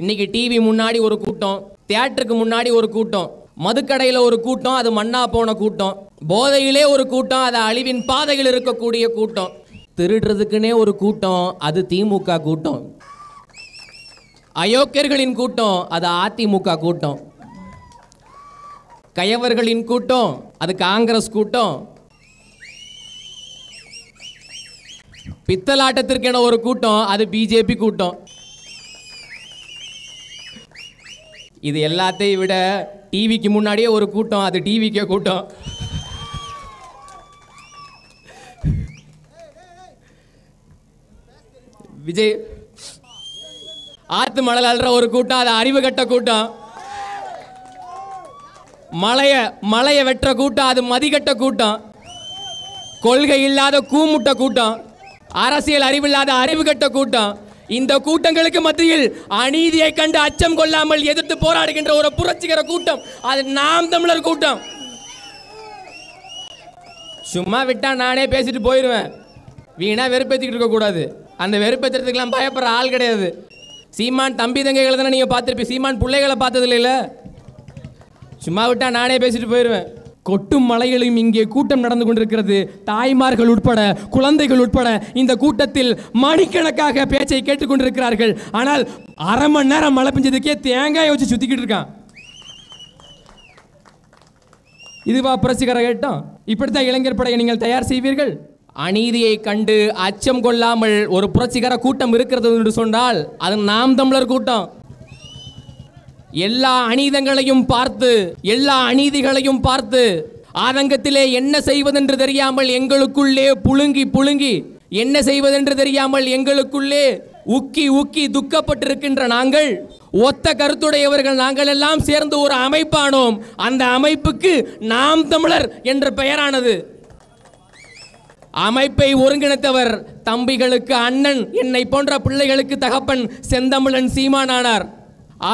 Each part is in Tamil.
இன்னைக்கு டிவி முன்னாடி ஒரு கூட்டம், தியேட்டருக்கு முன்னாடி ஒரு கூட்டம், மதுக்கடையில் ஒரு கூட்டம், அது மண்ணா போன கூட்டம், போதையிலே ஒரு கூட்டம், அது அழிவின் பாதையில் இருக்கக்கூடிய கூட்டம், திருடுறதுக்குன்னே ஒரு கூட்டம், அது திமுக கூட்டம், அயோக்கியர்களின் கூட்டம், அது அதிமுக கூட்டம், கயவர்களின் கூட்டம், அது காங்கிரஸ் கூட்டம், பித்தலாட்டத்திற்கென ஒரு கூட்டம், அது பிஜேபி கூட்டம். இது எல்லாத்தையும் விட டிவிக்கு முன்னாடியே ஒரு கூட்டம், அது டிவிக்கே கூட்டம். விஜய் ஆத்து மணல் அல்ற ஒரு கூட்டம், அது அறிவு கட்ட கூட்டம். மலைய வெற்ற கூட்டம், அது மதிகட்ட கூட்டம். கொள்கை இல்லாத கூமுட்ட கூட்டம், அரசியல் அறிவில்லாத அறிவு கட்ட கூட்டம். இந்த கூட்டங்களுக்கு மத்தியில் அநீதியை கண்டு அச்சம் கொள்ளாமல் எதிர்த்து போராடுகின்ற ஒரு புரட்சிகர கூட்டம், அது நாம் தமிழர் கூட்டம். சும்மா விட்டா நானே பேசிட்டு போயிடுவேன், வீணா வெறுப்பேற்றிக்கிட்டு இருக்க கூடாது. அந்த வெறுப்பேற்றுறதுக்கெல்லாம் பயப்படுற ஆள் கிடையாது. சீமான் தம்பி தங்கைகளை தானே நீங்க பார்த்துருப்பீங்க, சீமான் பிள்ளைகளை பார்த்தது இல்லைல்ல. சும்மா விட்டா நானே பேசிட்டு போயிடுவேன். கொட்டும் மலைகளும் இங்கே கூட்டம் நடந்து கொண்டிருக்கிறது. தாய்மார்கள் உட்பட, குழந்தைகள் உட்பட இந்த கூட்டத்தில் மணிக்கணக்காக பேச்சை கேட்டுக்கொண்டிருக்கிறார்கள். ஆனால் அரை மணி நேரம் மழை பெஞ்சதுக்கே தேங்காயை வச்சு சுத்திக்கிட்டு இருக்கான். இதுவா புரட்சிகர கேட்டோம்? இப்படித்தான் இளைஞர் படையை நீங்கள் தயார் செய்வீர்கள்? அநீதியை கண்டு அச்சம் கொள்ளாமல் ஒரு புரட்சிகர கூட்டம் இருக்கிறது என்று சொன்னால் அது நாம் தமிழர் கூட்டம். எல்லா அநீதங்களையும் பார்த்து, எல்லா அநீதிகளையும் பார்த்து, ஆதங்கத்திலே என்ன செய்வதென்று தெரியாமல் எங்களுக்குள்ளே புழுங்கி என்ன செய்வதென்று தெரியாமல் எங்களுக்குள்ளே உக்கி துக்கப்பட்டிருக்கின்ற நாங்கள், ஒத்த கருத்துடையவர்கள் நாங்கள் எல்லாம் சேர்ந்து ஒரு அமைப்பானோம். அந்த அமைப்புக்கு நாம் தமிழர் என்ற பெயரானது. அமைப்பை ஒருங்கிணைத்தவர் தம்பிகளுக்கு அண்ணன், என்னை போன்ற பிள்ளைகளுக்கு தகப்பன் செந்தமிழன் சீமானானார்.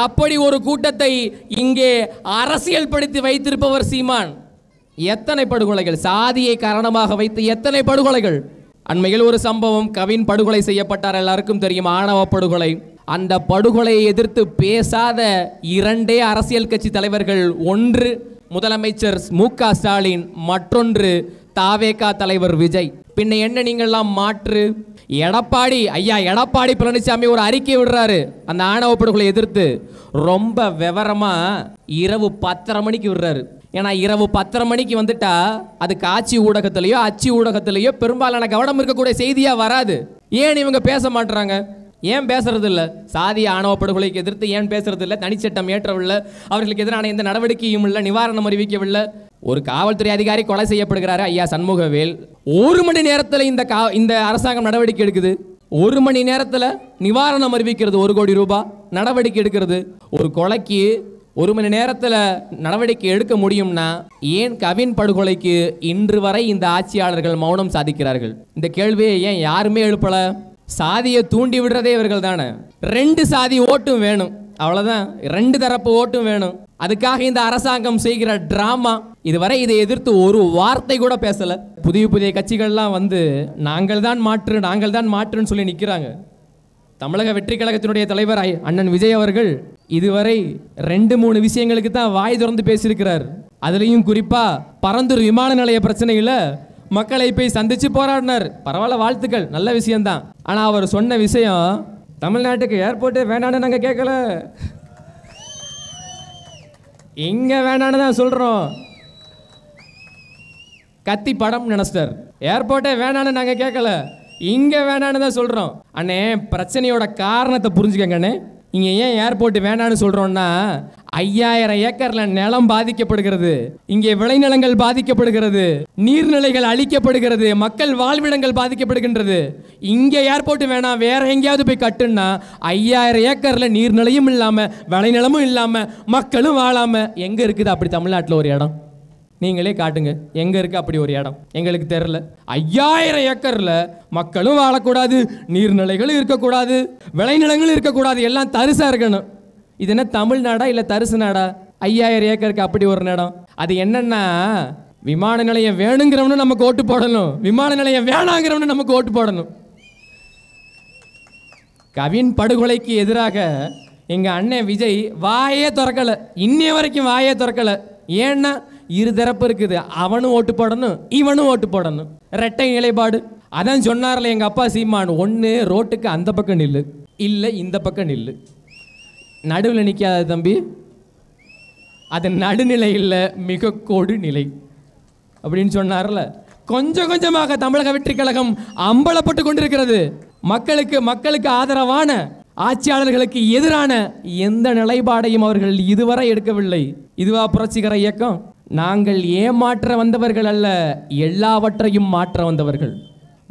அப்படி ஒரு கூட்டத்தை இங்கே அரசியல் படுத்தி வைத்திருப்பவர் சீமான். எத்தனை படுகொலைகள், சாதியை காரணமாக வைத்து எத்தனை படுகொலைகள். அண்மையில் ஒரு சம்பவம், கவின் படுகொலை செய்யப்பட்டார், எல்லாருக்கும் தெரியும், ஆணவ படுகொலை. அந்த படுகொலையை எதிர்த்து பேசாத இரண்டே அரசியல் கட்சி தலைவர்கள், ஒன்று முதலமைச்சர் மு.க. ஸ்டாலின், மற்றொன்று தாவேகா தலைவர் விஜய். பின்ன என்ன நீங்கள்லாம் மாற்று? எடப்பாடி பழனிசாமி ஒரு அறிக்கை விடுறாரு அந்த ஆணவ படுகொலை எதிர்த்து. ரொம்ப விவரமா இரவு 10:30 மணிக்கு விடுறாரு. ஏன்னா இரவு 10:30 மணிக்கு வந்துட்டா அது காட்சி ஊடகத்திலேயோ அச்சு ஊடகத்திலேயோ பெரும்பாலான கவனம் இருக்கக்கூடிய செய்தியா வராது. ஏன் இவங்க பேச மாட்டுறாங்க? ஏன் பேசுறது இல்லை? சாதி ஆணவ படுகொலைக்கு எதிர்த்து ஏன் பேசுறது இல்லை? தனிச்சட்டம் ஏற்றவில்லை, அவர்களுக்கு எதிரான எந்த நடவடிக்கையும் இல்லை, நிவாரணம் அறிவிக்கவில்லை. ஒரு காவல்துறை அதிகாரி கொலை செய்யப்படுகிறாரு, ஐயா சண்முகவேல். 1 மணி நேரத்தில் இந்த அரசாங்கம் நடவடிக்கை எடுக்குது. 1 மணி நேரத்தில் நிவாரணம் அறிவிக்கிறது, 1 கோடி ரூபாய் நடவடிக்கை எடுக்கிறது. ஒரு கொலைக்கு 1 மணி நேரத்தில் நடவடிக்கை எடுக்க முடியும்னா ஏன் கவின் படுகொலைக்கு இன்று வரை இந்த ஆட்சியாளர்கள் மௌனம் சாதிக்கிறார்கள்? இந்த கேள்வியை ஏன் யாருமே எழுப்பல? சாதியை தூண்டி விடுறதே இவர்கள் தானே. 2 சாதி ஓட்டும் வேணும், அவ்வளவுதான். 2 தரப்பு ஓட்டும் வேணும். அதுக்காக இந்த அரசாங்கம் செய்கிற டிராமா. இதுவரை இதை எதிர்த்து ஒரு வார்த்தை கூட பேசல. புதிய கட்சிகள்லாம் வந்து நாங்கள் தான் மாற்றுன்னு சொல்லி நிற்கிறாங்க. தமிழக வெற்றி கழகத்தினுடைய தலைவர் அண்ணன் விஜய் அவர்கள் இதுவரை 2-3 விஷயங்களுக்கு தான் வாய் திறந்து பேசியிருக்கிறார். அதுலேயும் குறிப்பா பரந்தூர் விமான நிலைய பிரச்சனையில் மக்களை போய் சந்திச்சு போராடினார். பரவாயில்ல, வாழ்த்துக்கள், நல்ல விஷயம்தான். ஆனால் அவர் சொன்ன விஷயம், தமிழ்நாட்டுக்கு ஏர்போர்ட்டே வேணான்னு நாங்கள் கேட்கல, இங்க வேணான்னு தான் சொல்றோம். கத்தி படம் நினைச்சிட்டார். ஏர்போர்ட்டே வேணான்னு நாங்கள் கேட்கல, இங்க வேணான்னு தான் சொல்றோம். அண்ணே, பிரச்சனையோட காரணத்தை புரிஞ்சுக்கங்க அண்ணே. இங்க ஏன் ஏர்போர்ட் வேணான்னு சொல்றோம்னா 5000 ஏக்கர்ல நிலம் பாதிக்கப்படுகிறது, இங்கே விளைநிலங்கள் பாதிக்கப்படுகிறது, நீர்நிலைகள் அழிக்கப்படுகிறது, மக்கள் வாழ்விடங்கள் பாதிக்கப்படுகின்றது. இங்க ஏர்போர்ட் வேணாம், வேற எங்கேயாவது போய் கட்டுன்னா 5000 ஏக்கர்ல நீர்நிலையும் இல்லாம, விளைநிலமும் இல்லாம, மக்களும் வாழாம எங்க இருக்குது அப்படி தமிழ்நாட்டில் ஒரு இடம்? நீங்களே காட்டுங்க, எங்க இருக்கு அப்படி ஒரு இடம்? எங்களுக்கு தெரியல. 5000 ஏக்கர்ல மக்களும் வாழக்கூடாது, நீர்நிலைகளும் இருக்கக்கூடாது, விளைநிலங்களும் இருக்கக்கூடாது, எல்லாம் தரிசா இருக்கணும். இது என்ன தமிழ்நாடா இல்ல தரிசு நாடா? 5000 ஏக்கருக்கு அப்படி ஒரு இடம். அது என்னன்னா, விமான நிலையம் வேணுங்கிறவனு நமக்கு ஓட்டு போடணும், விமான நிலையம் வேணாங்கிறவனு நமக்கு ஓட்டு போடணும். கவின் படுகொலைக்கு எதிராக எங்கள் அண்ணன் விஜய் வாயே திறக்கலை, இன்னைய வரைக்கும் வாயே திறக்கலை. ஏன்னா இரு தரப்பு இருக்குது, அவனும் ஓட்டு போடணும் இவனும் ஓட்டு போடணும், ரெட்டை நிலைப்பாடு. அதான் சொன்னார்ல எங்கள் அப்பா சீமான், ஒன்று ரோட்டுக்கு அந்த பக்கம் நில்லு, இல்லை இந்த பக்கம் நில்லு, நடுவில் நிற்காத தம்பி, அது நடுநிலை இல்லை மிக கோடு நிலை அப்படின்னு சொன்னார்ல. கொஞ்சம் கொஞ்சமாக தமிழக வெற்றி கழகம் அம்பலப்பட்டு கொண்டிருக்கிறது. மக்களுக்கு ஆதரவான, ஆட்சியாளர்களுக்கு எதிரான எந்த நிலைப்பாடையும் அவர்கள் இதுவரை எடுக்கவில்லை. இதுவா புரட்சிகர இயக்கம்? நாங்கள் ஏமாற்ற வந்தவர்கள் அல்ல, எல்லாவற்றையும் மாற்ற வந்தவர்கள்.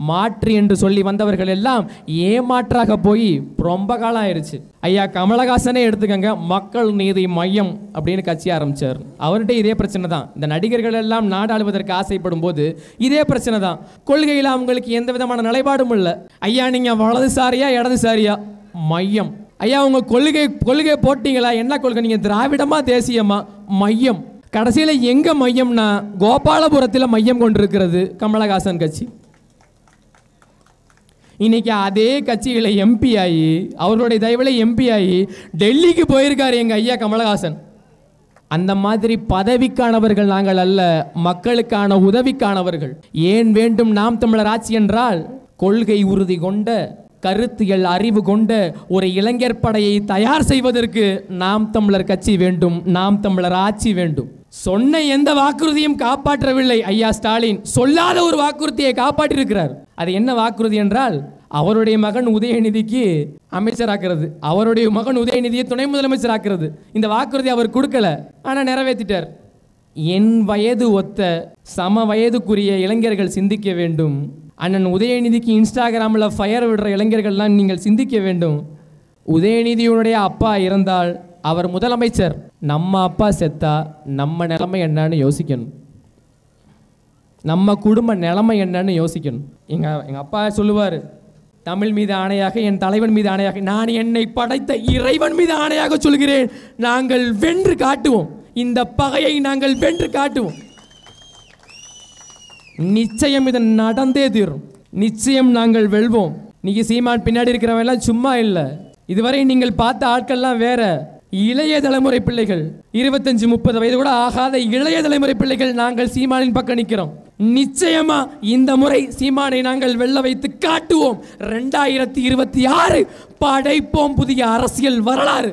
மாற்று என்று சொல்லி வந்தவர்கள் எல்லாம் ஏமாற்றாக போய் ரொம்ப காலம் ஆயிடுச்சு. ஐயா கமலஹாசனே எடுத்துக்கங்க, மக்கள் நீதி மையம் அப்படின்னு கட்சி ஆரம்பிச்சார். அவர்கிட்ட இதே பிரச்சனை தான். இந்த நடிகர்கள் எல்லாம் நாடாளுவதற்கு ஆசைப்படும் போது இதே பிரச்சனை தான். கொள்கையில் அவங்களுக்கு எந்த விதமான நிலைப்பாடும் இல்லை. ஐயா நீங்க வலதுசாரியா இடதுசாரியா? மையம். ஐயா உங்க கொள்கை போட்டீங்களா? என்ன கொள்கை? நீங்க திராவிடமா தேசியமா? மையம். கடைசியில் எங்க மையம்னா கோபாலபுரத்தில் மையம் கொண்டிருக்கிறது கமலஹாசன் கட்சி. இன்னைக்கு அதே கட்சிகளை எம்பி ஆகி, அவர்களுடைய தயவுல எம்பி ஆகி டெல்லிக்கு போயிருக்காரு எங்க ஐயா கமலஹாசன். அந்த மாதிரி பதவிக்கானவர்கள் நாங்கள் அல்ல, மக்களுக்கான உதவிக்கானவர்கள். ஏன் வேண்டும் நாம் தமிழர் ஆட்சி என்றால், கொள்கை உறுதி கொண்ட, கருத்தியல் அறிவு கொண்ட ஒரு இளைஞர் படையை தயார் செய்வதற்கு நாம் தமிழர் கட்சி வேண்டும், நாம் தமிழர் ஆட்சி வேண்டும். சொன்ன எந்த வாக்குறுதியும் காப்பாற்றவில்லை ஐயா ஸ்டாலின். சொல்லாத ஒரு வாக்குறுதியை காப்பாற்றியிருக்கிறார். அது என்ன வாக்குறுதி என்றால், அவருடைய மகன் உதயநிதிக்கு அமைச்சராக்குறது, அவருடைய மகன் உதயநிதியை துணை முதலமைச்சராக்குறது. இந்த வாக்குறுதி அவர் கொடுக்கல, ஆனால் நிறைவேற்றிட்டார். என் வயது ஒத்த சம வயதுக்குரிய இளைஞர்கள் சிந்திக்க வேண்டும். அண்ணன் உதயநிதிக்கு இன்ஸ்டாகிராமில் ஃபயர் விடுற இளைஞர்கள்லாம் நீங்கள் சிந்திக்க வேண்டும். உதயநிதியுடைய அப்பா இருந்தால் அவர் முதலமைச்சர், நம்ம அப்பா செத்தா நம்ம நிலைமை என்னன்னு யோசிக்கணும், நம்ம குடும்ப நிலைமை என்னன்னு யோசிக்கணும். எங்கள் அப்பா சொல்லுவார், தமிழ் மீது ஆணையாக, என் தலைவன் மீது ஆணையாக, நான் என்னை படைத்த இறைவன் மீது ஆணையாக சொல்கிறேன், நாங்கள் வென்று காட்டுவோம், இந்த பகையை நாங்கள் வென்று காட்டுவோம். நிச்சயம் இது நடந்தே தீரும், நிச்சயம் நாங்கள் வெல்வோம். இன்னைக்கு சீமான் பின்னாடி இருக்கிறவெல்லாம் சும்மா இல்லை. இதுவரை நீங்கள் பார்த்த ஆட்கள்லாம் வேற, இளைய தலைமுறை பிள்ளைகள், 25-30 வயது கூட ஆகாத இளைய தலைமுறை பிள்ளைகள். நாங்கள் சீமானின் பக்கம் நிற்கிறோம். நிச்சயமா இந்த முறை சீமானை நாங்கள் வெல்ல வைத்து காட்டுவோம். 2026 படைப்போம் புதிய அரசியல் வரலாறு.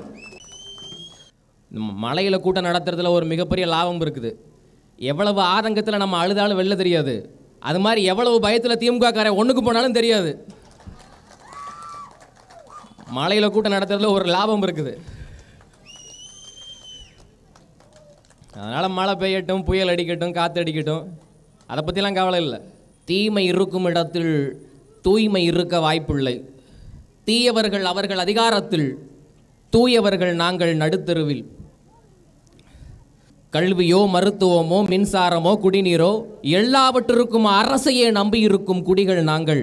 மலையில கூட்டம் நடத்துறதுல ஒரு மிகப்பெரிய லாபம் இருக்குது. எவ்வளவு ஆதங்கத்தில் நம்ம அழுதாலும் வெளில தெரியாது. அது மாதிரி எவ்வளவு பயத்தில் திமுக கார ஒன்றுக்கு போனாலும் தெரியாது. மலையில கூட்டம் நடத்துறதுல ஒரு லாபம் இருக்குது. அதனால் மழை பெய்யட்டும், புயல் அடிக்கட்டும், காற்று அடிக்கட்டும், அதை பற்றிலாம் கவலை இல்லை. தீமை இருக்கும் இடத்தில் தூய்மை இருக்க வாய்ப்பில்லை. தீயவர்கள் அவர்கள் அதிகாரத்தில், தூயவர்கள் நாங்கள் நடுத்தருவில். கல்வியோ மருத்துவமோ மின்சாரமோ குடிநீரோ எல்லாவற்றிற்கும் அரசையே நம்பியிருக்கும் குடிகள் நாங்கள்.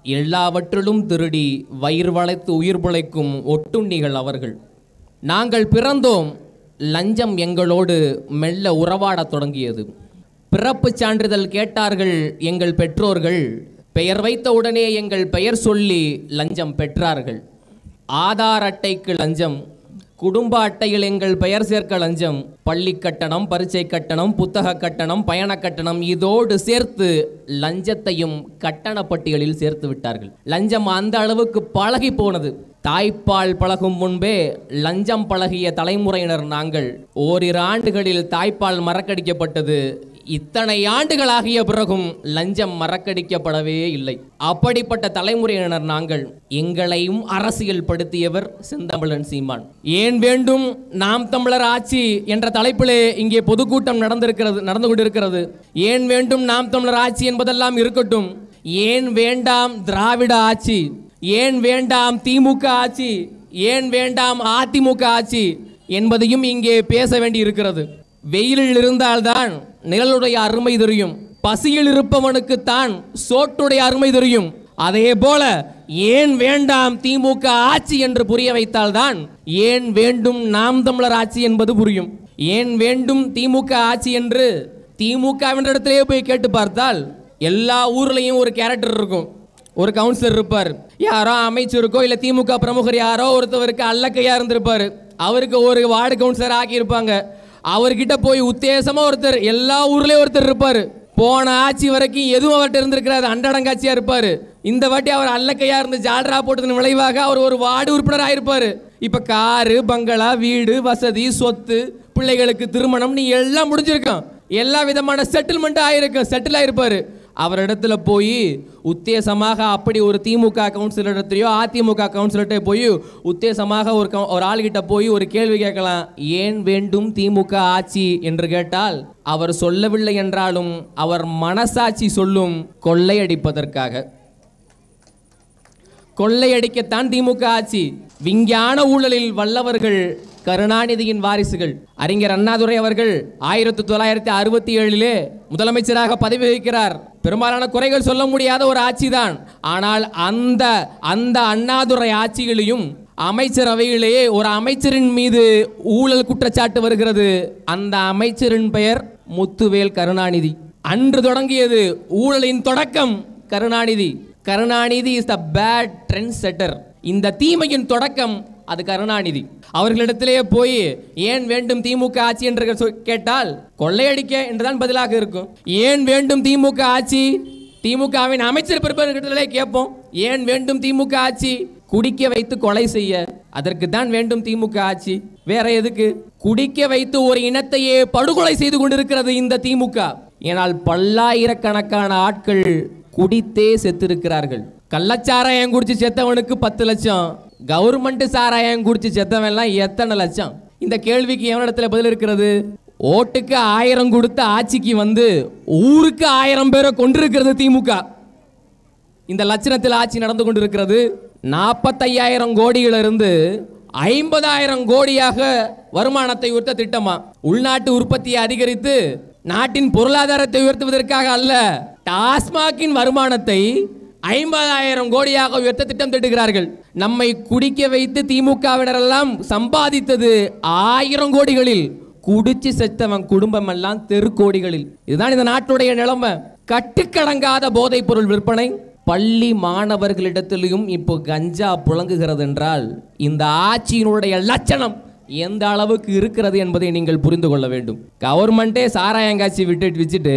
எல்லாவற்றிலும் திருடி வயிறு வளைத்து உயிர் பிழைக்கும் ஒட்டுண்ணிகள் அவர்கள். நாங்கள் பிறந்தோம், லஞ்சம் எங்களோடு மெல்ல உறவாடத் தொடங்கியது. பிறப்பு சான்றிதழ் கேட்டார்கள் எங்கள் பெற்றோர்கள், பெயர் வைத்த உடனே எங்கள் பெயர் சொல்லி லஞ்சம் பெற்றார்கள். ஆதார் அட்டைக்கு லஞ்சம், குடும்ப அட்டையில் எங்கள் பெயர் சேர்க்க லஞ்சம், பள்ளி கட்டணம், பரீட்சை கட்டணம், புத்தக கட்டணம், பயண கட்டணம், இதோடு சேர்த்து லஞ்சத்தையும் கட்டண பட்டியலில் சேர்த்து விட்டார்கள். லஞ்சம் அந்த அளவுக்கு பழகி போனது. தாய்ப்பால் பழகும் முன்பே லஞ்சம் பழகிய தலைமுறையினர் நாங்கள். ஓரிரு ஆண்டுகளில் தாய்ப்பால் மறக்கடிக்கப்பட்டது. இத்தனை ஆண்டுகளாகிய பிறகும் லஞ்சம் மறக்கடிக்கப்படவே இல்லை. அப்படிப்பட்ட தலைமுறையினர் நாங்கள். எங்களையும் அரசியல் படுத்தியவர் செந்தமிழன் சீமான். ஏன் வேண்டும் நாம் தமிழர் ஆட்சி என்ற தலைப்பிலே இங்கே பொதுக்கூட்டம் நடந்து கொண்டிருக்கிறது. ஏன் வேண்டும் நாம் தமிழர் ஆட்சி என்பதெல்லாம் இருக்கட்டும். ஏன் வேண்டாம் திராவிட ஆட்சி, ஏன் வேண்டாம் திமுக ஆட்சி, ஏன் வேண்டாம் அதிமுக ஆட்சி என்பதையும் இங்கே பேச வேண்டி இருக்கிறது. வெயிலில் இருந்தால்தான் நிழலுடைய அருமை தெரியும், பசியில் இருப்பவனுக்குத்தான் சோற்றுடைய அருமை தெரியும். அதே போல ஏன் வேண்டாம் திமுக ஆட்சி என்று புரிய வைத்தால்தான் ஏன் வேண்டும் நாம் தமிழர் ஆட்சி என்பது புரியும். ஏன் வேண்டும் திமுக ஆட்சி என்று திமுக என்ற இடத்திலே போய் கேட்டு பார்த்தால் எல்லா ஊர்லேயும் ஒரு கேரக்டர் இருக்கும். ஒரு கவுன்சிலர் இருப்பார், யாரோ அமைச்சருக்கோ இல்ல திமுக பிரமுகர் யாரோ ஒருத்தவருக்கு அல்லக்கையா இருந்திருப்பாரு, அவருக்கு ஒரு வார்டு கவுன்சிலர் ஆக்கியிருப்பாங்க. அவர்கிட்ட போய் உத்தேசமா ஒருத்தர், எல்லா ஊர்லயும் ஒருத்தர் இருப்பாரு, போன ஆட்சி வரைக்கும் எதுவும் அவர்கிட்ட இருந்திருக்கிறாரு, அண்டடங்காட்சியா இருப்பாரு. இந்த வாட்டி அவர் அல்லக்கையா இருந்து ஜால்ரா போட்டதன் விளைவாக அவர் ஒரு வார்டு உறுப்பினர் ஆயிருப்பாரு. இப்ப காரு, பங்களா, வீடு, வசதி, சொத்து, பிள்ளைகளுக்கு திருமணம் நீ எல்லாம் முடிஞ்சிருக்கான், எல்லா விதமான செட்டில்மெண்ட் ஆயிருக்கும், செட்டில் ஆயிருப்பாரு. அவரிடத்துல போய் உத்தேசமாக அப்படி ஒரு திமுக கவுன்சிலர்கிட்டயோ அதிமுக கவுன்சிலர்கிட்ட போய் உத்தேசமாக ஒரு ஆள்கிட்ட போய் ஒரு கேள்வி கேட்கலாம், ஏன் வேண்டும் திமுக ஆட்சி என்று கேட்டால் அவர் சொல்லவில்லை என்றாலும் அவர் மனசாட்சி சொல்லும், கொள்ளையடிப்பதற்காக. கொள்ளையடிக்கத்தான் திமுக ஆட்சி. விஞ்ஞான ஊழலில் வல்லவர்கள் கருணாநிதியின் வாரிசுகள். அறிஞர் அண்ணாதுரை அவர்கள் 1967 முதலமைச்சராக பதவி வகிக்கிறார். பெரும்பாலான குறைகள் சொல்ல முடியாத ஒரு ஆட்சி தான். ஆனால் அந்த அண்ணாதுரை ஆட்சிகளையும் அமைச்சரவையிலேயே ஒரு அமைச்சரின் மீது ஊழல் குற்றச்சாட்டு வருகிறது. அந்த அமைச்சரின் பெயர் முத்துவேல் கருணாநிதி. அன்று தொடங்கியது ஊழலின் தொடக்கம் Karunanidhi. Karunanidhi is the bad trend setter. இந்த தீமையின் தொடக்கம் அது கருணாநிதி. அவர்களிடத்திலேயே போய் ஏன் வேண்டும் திமுக ஆட்சி என்று கேட்டால் கொள்ளையடிக்க என்றுதான் பதிலாக இருக்கும். ஏன் வேண்டும் திமுக ஆட்சி? திமுகவின் அமைச்சர் பிறப்பிலே கேட்போம், ஏன் வேண்டும் திமுக ஆட்சி? குடிக்க வைத்து கொலை செய்ய, அதற்கு தான் வேண்டும் திமுக ஆட்சி. வேற எதுக்கு? குடிக்க வைத்து ஒரு இனத்தையே படுகொலை செய்து கொண்டிருக்கிறது இந்த திமுக. ஏனால் பல்லாயிரக்கணக்கான ஆட்கள் குடித்தே செத்திருக்கிறார்கள். கள்ளச்சாராயம் குடிச்சு செத்தவனுக்கு 10 லட்சம், கவர்மெண்ட் சாராயம் குடிச்சு செத்தவன்லாம் எத்தனை லட்சம்? இந்த கேள்விக்கு எவனிடத்துல பதில் இருக்கிறது? ஓட்டுக்கு 1000 கொடுத்த ஆட்சிக்கு வந்து ஊருக்கு 1000 பேரை கொண்டிருக்கிறது திமுக. இந்த லட்சணத்தில் ஆட்சி நடந்து கொண்டிருக்கிறது. 45,000 கோடியிலிருந்து 50,000 கோடியாக வருமானத்தை உயர்த்த திட்டமா. உள்நாட்டு உற்பத்தியை அதிகரித்து நாட்டின் பொருளாதாரத்தை உயர்த்துவதற்காக அல்ல, டாஸ்மாகின் வருமானத்தை 50,000 கோடியாக உயர்த்த திட்டம் திட்டுகிறார்கள். நம்மை குடிக்க வைத்து திமுகவினரெல்லாம் சம்பாதித்தது 1000 கோடிகளில், குடிச்சு செத்தவன் குடும்பம் எல்லாம் தெருக்கோடிகளில். இதுதான் இந்த நாட்டுடைய நிலைமை. கட்டுக்கடங்காத போதைப் பொருள் விற்பனை. பள்ளி மாணவர்களிடத்திலும் இப்போ கஞ்சா புழங்குகிறது என்றால் இந்த ஆட்சியினுடைய லட்சணம் எந்த அளவுக்கு இருக்கிறது என்பதை நீங்கள் புரிந்து கொள்ள வேண்டும். கவர்மெண்டே சாராயங்காட்சி வச்சுட்டு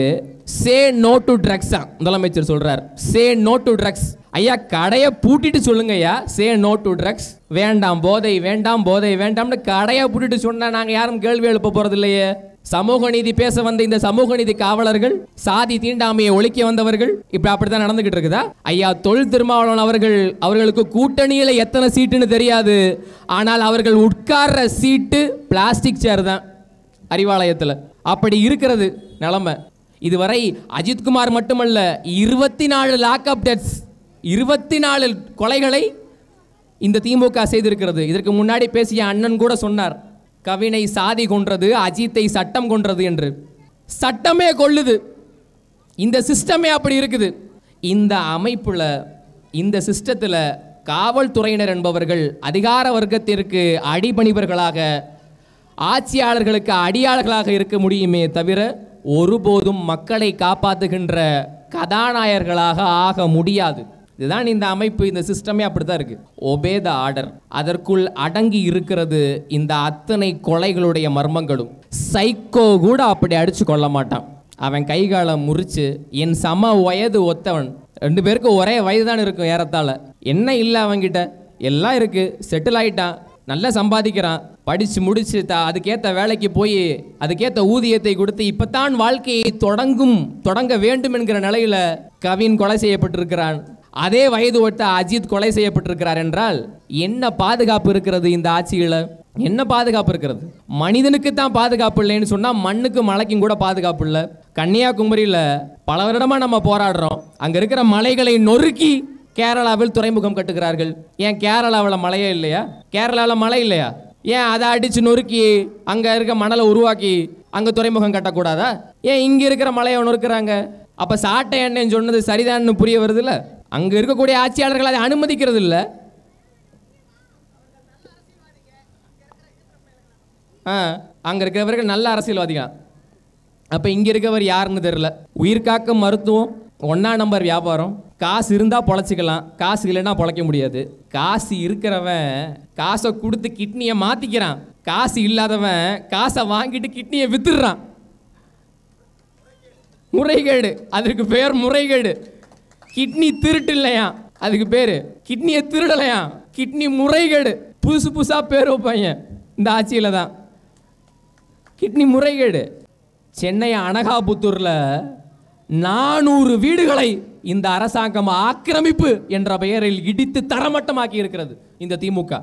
சே நோ டு ட்ரக்ஸ் முதலமைச்சர் சொல்றார். Say no to drugs. ஐயா கடையை பூட்டிட்டு சொல்லுங்க ஐயா, சே நோ டு ட்ரக்ஸ். வேண்டாம் போதை வேண்டாம் போதை வேண்டாம்னு கடையை பூட்டிட்டு சொன்னா நாங்க யாரும் கேள்வி எழுப்ப போறது இல்லையே. சமூக நீதி பேச வந்த இந்த சமூக நீதி காவலர்கள், சாதி தீண்டாமையை ஒழிக்க வந்தவர்கள் இப்ப அப்படித்தான் நடந்துகிட்டு இருக்குதா? ஐயா தொல் திருமாவளவன் அவர்களுக்கு கூட்டணியில எத்தனை சீட்டுன்னு தெரியாது, ஆனால் அவர்கள் உட்கார்ற சீட்டு பிளாஸ்டிக் சேர் தான் அறிவாலயத்தில். அப்படி இருக்கிறது நிலைமை. இதுவரை அஜித்குமார் மட்டுமல்ல, 24 லாக்அப் டெத்ஸ், 24 கொலைகளை இந்த திமுக செய்திருக்கிறது. இதற்கு முன்னாடி பேசிய அண்ணன் கூட சொன்னார், கவினை சாதி கொன்றது, அஜித்தை சட்டம் கொன்றது என்று. சட்டமே கொல்லுது, இந்த சிஸ்டமே அப்படி இருக்குது. இந்த அமைப்புல, இந்த சிஸ்டத்தில் காவல்துறையினர் என்பவர்கள் அதிகார வர்க்கத்திற்கு அடிபணிவர்களாக, ஆட்சியாளர்களுக்கு அடியாளர்களாக இருக்க முடியுமே தவிர ஒருபோதும் மக்களை காப்பாற்றுகின்ற கதாநாயகர்களாக ஆக முடியாது. இதுதான் இந்த அமைப்பு, இந்த சிஸ்டமே அப்படித்தான் இருக்கு. Obey the order. அதற்குள் அடங்கி இருக்கிறது இந்த அத்தனை கொலைகளுடைய மர்மங்களும். சைக்கோ கூட அப்படி அடிச்சு கொள்ள மாட்டான். அவன் கைகாலை முறிச்சு, என் சம வயது ஒத்தவன், 2 பேருக்கு ஒரே வயது தான் இருக்கும் ஏறத்தாழ, என்ன இல்லை அவங்கிட்ட, எல்லாம் இருக்கு, செட்டில் ஆயிட்டான், நல்லா சம்பாதிக்கிறான், படிச்சு முடிச்சு அதுக்கேற்ற வேலைக்கு போய் அதுக்கேற்ற ஊதியத்தை கொடுத்து இப்பத்தான் வாழ்க்கையை தொடங்க வேண்டும் என்கிற நிலையில கவின் கொலை செய்யப்பட்டிருக்கிறான். அதே வயது ஒட்ட அஜித் கொலை செய்யப்பட்டிருக்கிறார் என்றால் என்ன பாதுகாப்பு இருக்கிறது இந்த ஆட்சியில்? என்ன பாதுகாப்பு இருக்கிறது? மனிதனுக்கு தான் பாதுகாப்பு இல்லைன்னு சொன்னா மண்ணுக்கு மலைக்கும் கூட பாதுகாப்பு இல்லை. கன்னியாகுமரியில் பல வருடமா நம்ம போராடுறோம். அங்க இருக்கிற மலைகளை நொறுக்கி கேரளாவில் துறைமுகம் கட்டுகிறார்கள். ஏன் கேரளாவில் மழையே இல்லையா? கேரளாவில் மழை இல்லையா? ஏன் அதை அடிச்சு நொறுக்கி அங்க இருக்க மணலை உருவாக்கி அங்க துறைமுகம் கட்டக்கூடாதா? ஏன் இங்க இருக்கிற மலையை நொறுக்கிறாங்க? அப்ப சாட்டை எண்ணெய் சொன்னது சரிதான்னு புரிய வருது இல்ல? அங்க இருக்கக்கூடிய ஆட்சியாளர்கள் அதை அனுமதிக்கிறது இல்லை. அங்க இருக்கிறவர்கள் நல்ல அரசியல்வாதிகள். அப்ப இங்க இருக்கவர் யாருன்னு தெரியல. உயிர்காக்கும் மருத்துவம், 1ஆம் நம்பர் வியாபாரம், காசு இருந்தால் பொழைச்சிக்கலாம், காசு இல்லைன்னா பொழைக்க முடியாது. காசு இருக்கிறவன் காசை கொடுத்து கிட்னியை மாற்றிக்கிறான், காசு இல்லாதவன் காசை வாங்கிட்டு கிட்னியை வித்துடுறான். முறைகேடு, அதுக்கு பேர் முறைகேடு. கிட்னி திருட்டு இல்லையா, அதுக்கு பேர் கிட்னியை திருடலையா, கிட்னி முறைகேடு. புதுசு புதுசாக பேர் வைப்பாங்க இந்த ஆட்சியில் தான். கிட்னி முறைகேடு. சென்னை அனகாபுத்தூரில் 400 வீடுகளை இந்த அரசாங்கம் ஆக்கிரமிப்பு என்ற பெயரில் இடித்து தரமட்டமாக்கி இருக்கிறது இந்த திமுக.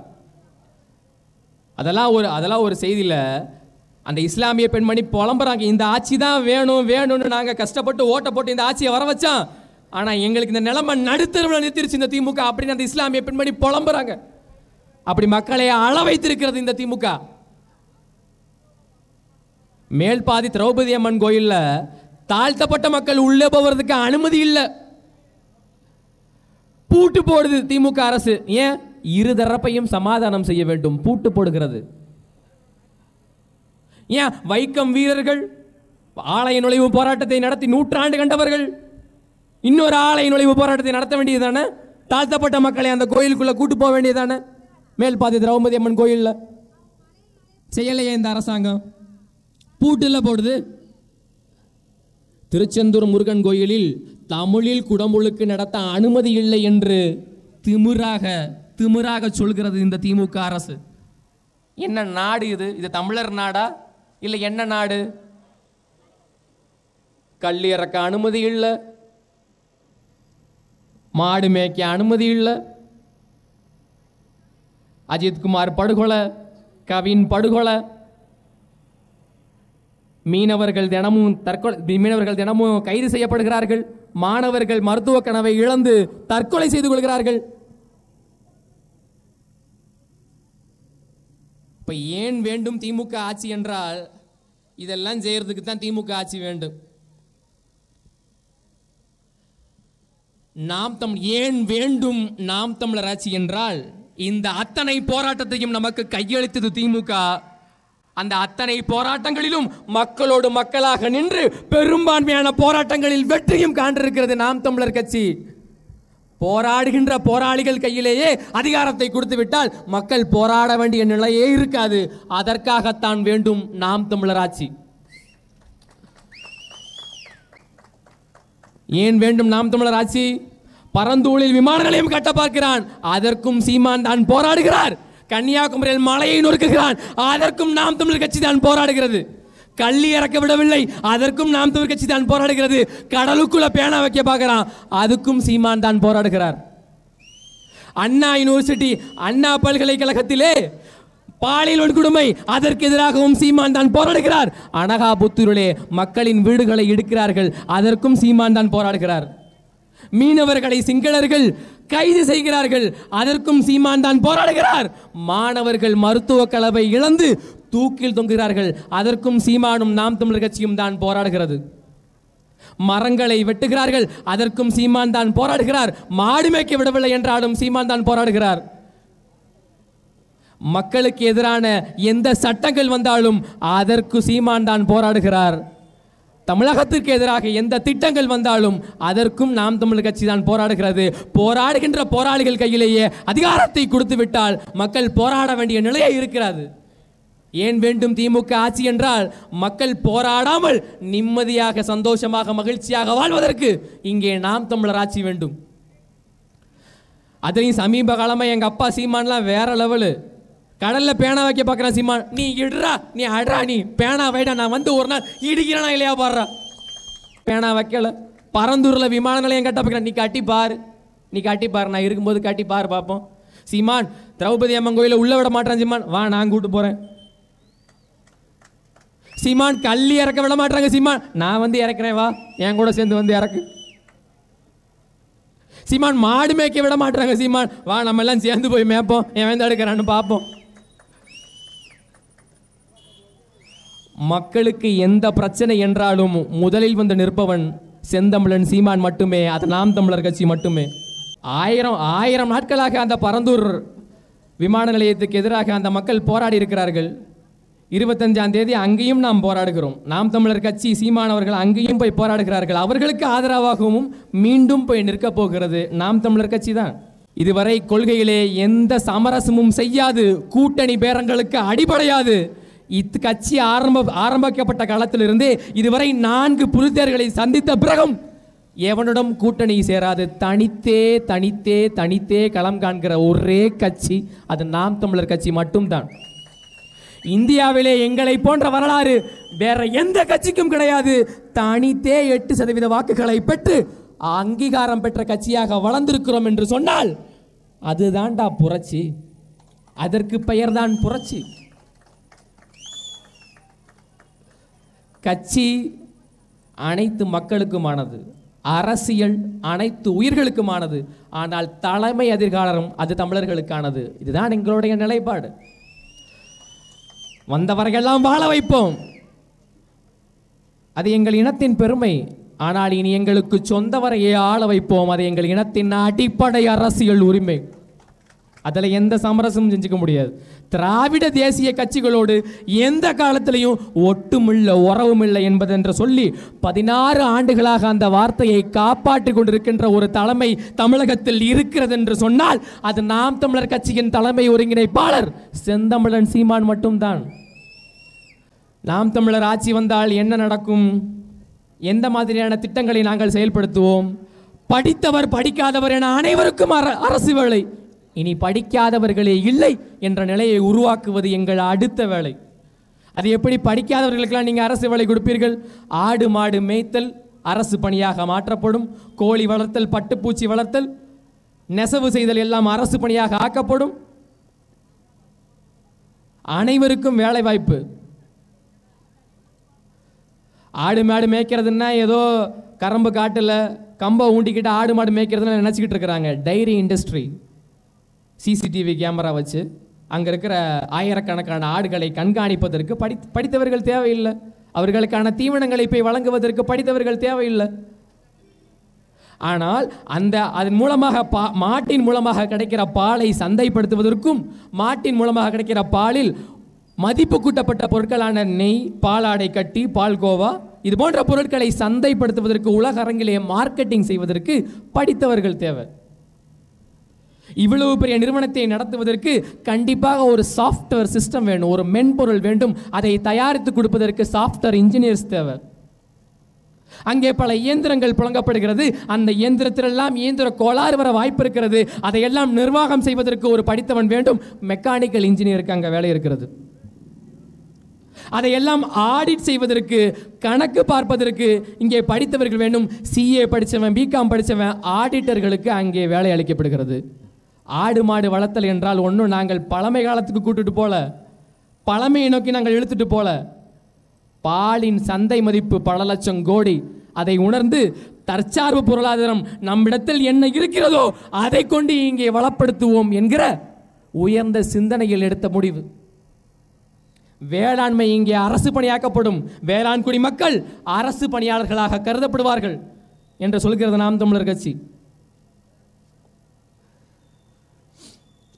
அதெல்லாம் ஒரு செய்தியில் அந்த இஸ்லாமிய பெண்மணி புலம்புறாங்க, இந்த ஆட்சி தான் வேணும் வேணும்னு நாங்கள் கஷ்டப்பட்டு ஓட்ட போட்டு இந்த ஆட்சியை வர வச்சோம், ஆனால் எங்களுக்கு இந்த நிலைமை நடுத்தரவில் நிறுத்திருச்சு இந்த திமுக அப்படின்னு அந்த இஸ்லாமிய பெண்மணி புலம்புறாங்க. அப்படி மக்களை அள வைத்திருக்கிறது இந்த திமுக. மேல்பாதி திரௌபதி அம்மன் கோயில்ல தாழ்த்தப்பட்ட மக்கள் உள்ளே போவதற்கு அனுமதி இல்லை, பூட்டு போடுது திமுக அரசு. ஏன்? இருதரப்பையும் சமாதானம் செய்ய வேண்டும், பூட்டு போடுகிறது. ஏன்? வைக்கம் வீரர்கள் ஆலய நுழைவு போராட்டத்தை நடத்தி 100 ஆண்டு கண்டவர்கள் இன்னொரு ஆலய நுழைவு போராட்டத்தை நடத்த வேண்டியதானே? தாழ்த்தப்பட்ட மக்களை அந்த கோயிலுக்குள்ள கூட்டு போக வேண்டியதானே? மேல்பாதி திரௌபதி அம்மன் கோயில்ல செய்யலையே இந்த அரசாங்கம், பூட்டுல போடுது. திருச்செந்தூர் முருகன் கோயிலில் தமிழில் குடமுழுக்கு நடத்த அனுமதி இல்லை என்று திமிராக சொல்கிறது இந்த திமுக அரசு. என்ன நாடு இது? இது தமிழர் நாடா இல்லை என்ன நாடு? கள்ளி இறக்க அனுமதி இல்லை, மாடு மேய்க்க அனுமதி இல்லை, அஜித்குமார் படுகொலை, கவின் படுகொலை, மீனவர்கள் தினமும் கைது செய்யப்படுகிறார்கள், மாணவர்கள் மருத்துவ கனவை இழந்து தற்கொலை செய்து கொள்கிறார்கள். இப்ப ஏன் வேண்டும் திமுக ஆட்சி என்றால் இதெல்லாம் செய்யறதுக்கு தான் திமுக ஆட்சி வேண்டும். ஏன் வேண்டும் நாம் தமிழர் ஆட்சி என்றால் இந்த அத்தனை போராட்டத்தையும் நமக்கு கையளித்தது திமுக. அந்த அத்தனை போராட்டங்களிலும் மக்களோடு மக்களாக நின்று பெரும்பான்மையான போராட்டங்களில் வெற்றியும் காண்டிருக்கிறது நாம் தமிழர் கட்சி. போராடுகின்ற போராளிகள் கையிலேயே அதிகாரத்தை கொடுத்து விட்டால் மக்கள் போராட வேண்டிய நிலையே இருக்காது. அதற்காகத்தான் வேண்டும் நாம் தமிழர் ஆட்சி. ஏன் வேண்டும் நாம் தமிழர் ஆட்சி? பரந்தூளில் விமான நிலையம் கட்ட பார்க்கிறான், அதற்கும் சீமான் தான் போராடுகிறார். கன்னியாகுமரியில் மலையை நொறுக்குகிறான், அதற்கும் நாம் தமிழர் கட்சி தான் போராடுகிறது. கள்ளி இறக்க விடவில்லை, அதற்கும் நாம் தமிழர் கட்சி தான் போராடுகிறது. கடலுக்குள்ள பேனா வைக்க பார்க்கிறான், அதுக்கும் சீமான் தான் போராடுகிறார். அண்ணா யூனிவர்சிட்டி, அண்ணா பல்கலைக்கழகத்திலே பாலியல் வன்கொடுமை, அதற்கு எதிராகவும் சீமான் தான் போராடுகிறார். அனகாபுத்தூரிலே மக்களின் வீடுகளை இடிக்கிறார்கள், அதற்கும் சீமான் தான் போராடுகிறார். மீனவர்களை சிங்களர்கள் கைது செய்கிறார்கள், அதற்கும் சீமான் தான் போராடுகிறார். மாணவர்கள் மருத்துவ கலவை இழந்து தூக்கில் தொங்குகிறார்கள், அதற்கும் சீமானும் நாம் தமிழர் கட்சியும் தான் போராடுகிறது. மரங்களை வெட்டுகிறார்கள், அதற்கும் சீமான் தான் போராடுகிறார். மாடு மேய்க்க விடவில்லை என்றாலும் சீமான் தான் போராடுகிறார். மக்களுக்கு எதிரான எந்த சட்டங்கள் வந்தாலும் அதற்கு சீமான் தான் போராடுகிறார். தமிழகத்திற்கு எதிராக எந்த திட்டங்கள் வந்தாலும் அதற்கும் நாம் தமிழர் கட்சி தான் போராடுகிறது. போராடுகின்ற போராளிகள் கையிலேயே அதிகாரத்தை கொடுத்து விட்டால் மக்கள் போராட வேண்டிய நிலையே இருக்கிறது. ஏன் வேண்டும் திமுக ஆட்சி என்றால் மக்கள் போராடாமல் நிம்மதியாக சந்தோஷமாக மகிழ்ச்சியாக வாழ்வதற்கு இங்கே நாம் தமிழர் ஆட்சி வேண்டும். அதையும் சமீப காலமாக எங்கள் அப்பா சீமான்லாம் வேற லெவலு. கடல்ல பேனா வைக்க பார்க்குறான் சீமான், நீ இடுறா, நீ அட்றா, நீ பேனா வைடா, நான் வந்து ஒரு நாள் இடிக்கிறேனா இல்லையா பாடுறா. பேனா வைக்கல. பரந்தூரில் விமான நிலையம் கட்ட பார்க்குறேன், நீ கட்டி பாரு, நீ கட்டி பாரு, நான் இருக்கும்போது கட்டி பாரு பார்ப்போம். சீமான் திரௌபதி அம்மன் கோயிலை உள்ள விட மாட்டான் சீமான், வா நான் கூட்டு போகிறேன். சீமான் கள்ளி இறக்க விட மாட்டாங்க சீமான், நான் வந்து இறக்குறேன், வா என் கூட சேர்ந்து வந்து இறக்கு. சீமான் மாடு மேய்க்க விட மாட்டாங்க சீமான், வா நம்ம எல்லாம் சேர்ந்து போய் மேய்ப்போம், என் வந்து எடுக்கிறான்னு பார்ப்போம். மக்களுக்கு எந்த பிரச்சனை என்றாலும் முதலில் வந்து நிற்பவன் செந்தமிழன் சீமான் மட்டுமே, அது நாம் தமிழர் கட்சி மட்டுமே. ஆயிரம் நாட்களாக அந்த பரந்தூர் விமான நிலையத்துக்கு எதிராக அந்த மக்கள் போராடி இருக்கிறார்கள். 25ஆம் தேதி அங்கேயும் நாம் போராடுகிறோம். நாம் தமிழர் கட்சி சீமானவர்கள் அங்கேயும் போய் போராடுகிறார்கள். அவர்களுக்கு ஆதரவாகவும் மீண்டும் போய் நிற்க போகிறது நாம் தமிழர் கட்சி தான். இதுவரை கொள்கையிலே எந்த சமரசமும் செய்யாது, கூட்டணி பேரங்களுக்கு அடிபடையாது. இக்கட்சி ஆரம்பிக்கப்பட்ட காலத்திலிருந்தே இதுவரை 4 புலித்தேர்களை சந்தித்த பிறகும் எவனுடன் கூட்டணி சேராது தனித்தே தனித்தே தனித்தே களம் காண்கிற ஒரே கட்சி அது நாம் தமிழர் கட்சி மட்டும்தான். இந்தியாவிலே எங்களை போன்ற வரலாறு வேற எந்த கட்சிக்கும் கிடையாது. தனித்தே 8% வாக்குகளை பெற்று அங்கீகாரம் பெற்ற கட்சியாக வளர்ந்திருக்கிறோம் என்று சொன்னால் அதுதான்டா புரட்சி. அதற்கு பெயர்தான் புரட்சி. கட்சி அனைத்து மக்களுக்குமானது, அரசியல் அனைத்து உயிர்களுக்குமானது. ஆனால் தலைமை அதிகாரம் அது தமிழர்களுக்கானது. இதுதான் எங்களுடைய நிலைப்பாடு. வந்தவரையெல்லாம் வாழ வைப்போம், அது எங்கள் இனத்தின் பெருமை. ஆனால் இனி எங்களுக்கு சொந்தவரையே ஆள வைப்போம், அது எங்கள் இனத்தின் அடிப்படை அரசியல் உரிமை. அதில் எந்த சமரசமும் செஞ்சுக்க முடியாது. திராவிட தேசிய கட்சிகளோடு எந்த காலத்திலையும் ஒட்டுமில்லை உறவும் இல்லை என்பதென்று சொல்லி 16 ஆண்டுகளாக அந்த வார்த்தையை காப்பாற்றி கொண்டிருக்கின்ற ஒரு தலைமை தமிழகத்தில் இருக்கிறது என்று சொன்னால் அது நாம் தமிழர் கட்சியின் தலைமை ஒருங்கிணைப்பாளர் செந்தமிழன் சீமான் மட்டும்தான். நாம் தமிழர் ஆட்சி வந்தால் என்ன நடக்கும்? எந்த மாதிரியான திட்டங்களை நாங்கள் செயல்படுத்துவோம்? படித்தவர் படிக்காதவர் என அனைவருக்கும் அரசு வேலை. இனி படிக்காதவர்களே இல்லை என்ற நிலையை உருவாக்குவது எங்கள் அடுத்த வேலை. அது எப்படி? படிக்காதவர்களுக்கெல்லாம் நீங்கள் அரசு வேலை கொடுப்பீர்கள். ஆடு மாடு மேய்த்தல் அரசு பணியாக மாற்றப்படும். கோழி வளர்த்தல், பட்டுப்பூச்சி வளர்த்தல், நெசவு செய்தல் எல்லாம் அரசு பணியாக ஆக்கப்படும். அனைவருக்கும் வேலை வாய்ப்பு. ஆடு மாடு மேய்க்கிறதுனா ஏதோ கரம்பு காட்டில் கம்பை ஊண்டிக்கிட்டு ஆடு மாடு மேய்க்கிறதுன்னு நினச்சிக்கிட்டு இருக்கிறாங்க. டைரி இண்டஸ்ட்ரி சிசிடிவி கேமரா வச்சு அங்கே இருக்கிற ஆயிரக்கணக்கான ஆடுகளை கண்காணிப்பதற்கு படித்தவர்கள் தேவையில்லை. அவர்களுக்கான தீவனங்களை போய் வழங்குவதற்கு படித்தவர்கள் தேவையில்லை. ஆனால் அதன் மூலமாக மாட்டின் மூலமாக கிடைக்கிற பாலை சந்தைப்படுத்துவதற்கும், மாட்டின் மூலமாக கிடைக்கிற பாலில் மதிப்பு கூட்டப்பட்ட பொருட்களான நெய், பாலாடை கட்டி, பால்கோவா இது போன்ற பொருட்களை சந்தைப்படுத்துவதற்கு, உலக அரங்கிலே மார்க்கெட்டிங் செய்வதற்கு படித்தவர்கள் தேவை. இவ்வளவு பெரிய நிறுவனத்தை நடத்துவதற்கு கண்டிப்பாக ஒரு சாஃப்ட்வேர் சிஸ்டம் வேணும், ஒரு மென்பொருள் வேண்டும். அதை தயாரித்து கொடுப்பதற்கு சாஃப்ட்வேர் இன்ஜினியர்ஸ் தேவை. அங்கே பல இயந்திரங்கள் புழங்கப்படுகிறது. அந்த இயந்திரத்திலெல்லாம் இயந்திர கோளாறு வர வாய்ப்பு இருக்கிறது. அதையெல்லாம் நிர்வாகம் செய்வதற்கு ஒரு படித்தவன் வேண்டும். மெக்கானிக்கல் இன்ஜினியருக்கு அங்கே வேலை இருக்கிறது. அதையெல்லாம் ஆடிட் செய்வதற்கு, கணக்கு பார்ப்பதற்கு இங்கே படித்தவர்கள் வேண்டும். சிஏ படித்தவன், பிகாம் படித்தவன் ஆடிட்டர்களுக்கு அங்கே வேலை அளிக்கப்படுகிறது. ஆடு மாடு வளர்த்தல் என்றால் ஒன்றும் நாங்கள் பழமை காலத்துக்கு கூட்டுட்டு போல, பழமையை நோக்கி நாங்கள் இழுத்துட்டு போல. பாலின் சந்தை மதிப்பு பல லட்சம் கோடி. அதை உணர்ந்து தற்சார்பு பொருளாதாரம் நம்மிடத்தில் என்ன இருக்கிறதோ அதை கொண்டு இங்கே வளப்படுத்துவோம் என்கிற உயர்ந்த சிந்தனையில் எடுத்த முடிவு. வேளாண்மை இங்கே அரசு பணியாக்கப்படும். வேளாண் குடிமக்கள் அரசு பணியாளர்களாக கருதப்படுவார்கள் என்று சொல்கிறது நாம் தமிழர் கட்சி.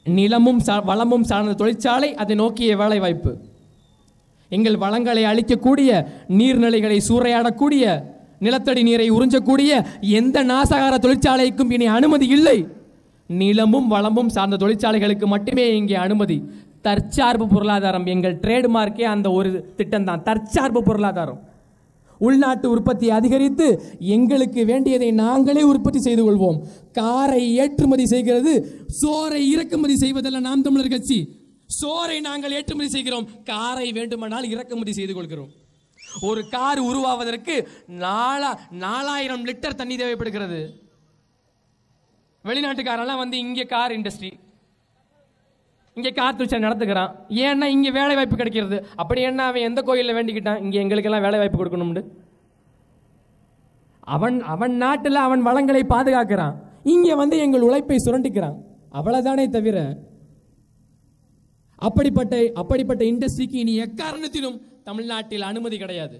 நிலமும் வளமும் சார்ந்த தொழிற்சாலை, அதை நோக்கிய வேலை வாய்ப்பு. எங்கள் வளங்களை அளிக்கக்கூடிய, நீர்நிலைகளை சூறையாடக்கூடிய, நிலத்தடி நீரை உறிஞ்சக்கூடிய எந்த நாசகார தொழிற்சாலைக்கும் இனி அனுமதி இல்லை. நிலமும் வளமும் சார்ந்த தொழிற்சாலைகளுக்கு மட்டுமே இங்கே அனுமதி. தற்சார்பு பொருளாதாரம் எங்கள் ட்ரேட்மார்க்கே அந்த ஒரு திட்டம் தான், தற்சார்பு பொருளாதாரம். உள்நாட்டு உற்பத்தி அதிகரித்து எங்களுக்கு வேண்டியதை நாங்களே உற்பத்தி செய்து கொள்வோம். காரை ஏற்றுமதி செய்கிறது, சோறை இறக்குமதி செய்வதல்ல நாம் தமிழர் கட்சி. சோறை நாங்கள் ஏற்றுமதி செய்கிறோம், காரை வேண்டுமானால் இறக்குமதி செய்து கொள்கிறோம். ஒரு கார் உருவாவதற்கு 4000 லிட்டர் தண்ணி தேவைப்படுகிறது. வெளிநாட்டுக்காரெல்லாம் வந்து இங்கே கார் இண்டஸ்ட்ரி, இங்கே கார் தொழிற்சாலை நடத்துக்கிறான். ஏன்னா இங்கே வேலை வாய்ப்பு கிடைக்கிறது. அப்படி என்ன அவன் எந்த கோயிலில் வேண்டிக்கிட்டான் இங்கே எங்களுக்கெல்லாம் வேலை வாய்ப்பு கொடுக்கணும்னு? அவன் நாட்டில் அவன் வளங்களை பாதுகாக்கிறான், இங்கே வந்து எங்கள் உழைப்பை சுரண்டிக்கிறான். அவ்வளவுதானே தவிர அப்படிப்பட்ட இண்டஸ்ட்ரிக்கு இனி எக்காரணத்திலும் தமிழ்நாட்டில் அனுமதி கிடையாது.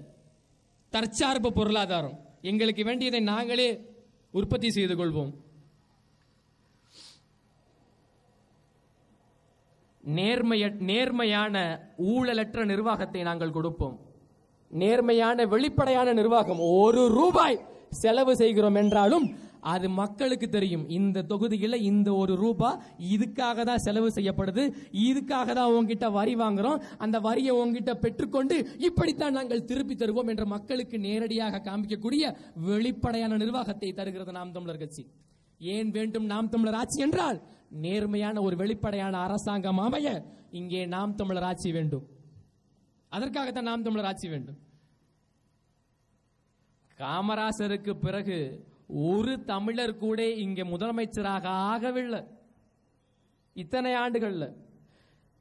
தற்சார்பு பொருளாதாரம், எங்களுக்கு வேண்டியதை நாங்களே உற்பத்தி செய்து கொள்வோம். நேர்மையான ஊழலற்ற நிர்வாகத்தை நாங்கள் கொடுப்போம். நேர்மையான வெளிப்படையான நிர்வாகம். 1 ரூபாய் செலவு செய்கிறோம் என்றாலும் அது மக்களுக்கு தெரியும். இந்த தொகுதியில் இந்த 1 ரூபாய் இதுக்காக தான் செலவு செய்யப்படுது, இதுக்காக தான் உங்ககிட்ட வரி வாங்குறோம், அந்த வரியை உங்ககிட்ட பெற்றுக்கொண்டு இப்படித்தான் நாங்கள் திருப்பி தருவோம் என்ற மக்களுக்கு நேரடியாக காண்பிக்கக்கூடிய வெளிப்படையான நிர்வாகத்தை தருகிறது நாம் தமிழர் கட்சி. ஏன் வேண்டும் நாம் தமிழர் ஆட்சி என்றால், நேர்மையான ஒரு வெளிப்படையான அரசாங்கம் அமைய இங்கே நாம் தமிழர் ஆட்சி வேண்டும். அதற்காகத்தான் நாம் தமிழர் ஆட்சி வேண்டும். காமராசருக்கு பிறகு ஒரு தமிழர் கூட இங்கே முதலமைச்சராக ஆகவில்லை. இத்தனை ஆண்டுகள்ல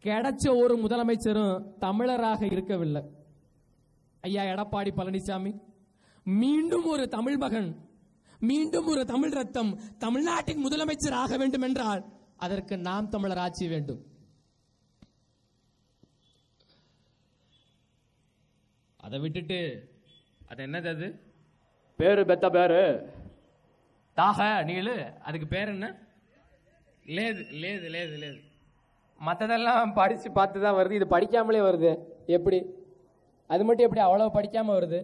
கிடைச்ச ஒரு முதலமைச்சரும் தமிழராக இருக்கவில்லை. ஐயா எடப்பாடி பழனிசாமி மீண்டும் ஒரு தமிழ் மகன், மீண்டும் ஒரு தமிழ் ரத்தம் தமிழ்நாட்டின் முதலமைச்சர் ஆக வேண்டும் என்றால் அதற்கு நாம் தமிழர் ஆட்சி வேண்டும். அதை விட்டுட்டு அது என்னது, அது பேரு பெத்த பேரு தாக நீளு, அதுக்கு பேர் என்ன, லேது லேது லேது லேது, மற்றதெல்லாம் படிச்சு பார்த்து தான் வருது, இது படிக்காமலே வருது. எப்படி அது மட்டும் எப்படி அவ்வளவு படிக்காம வருது?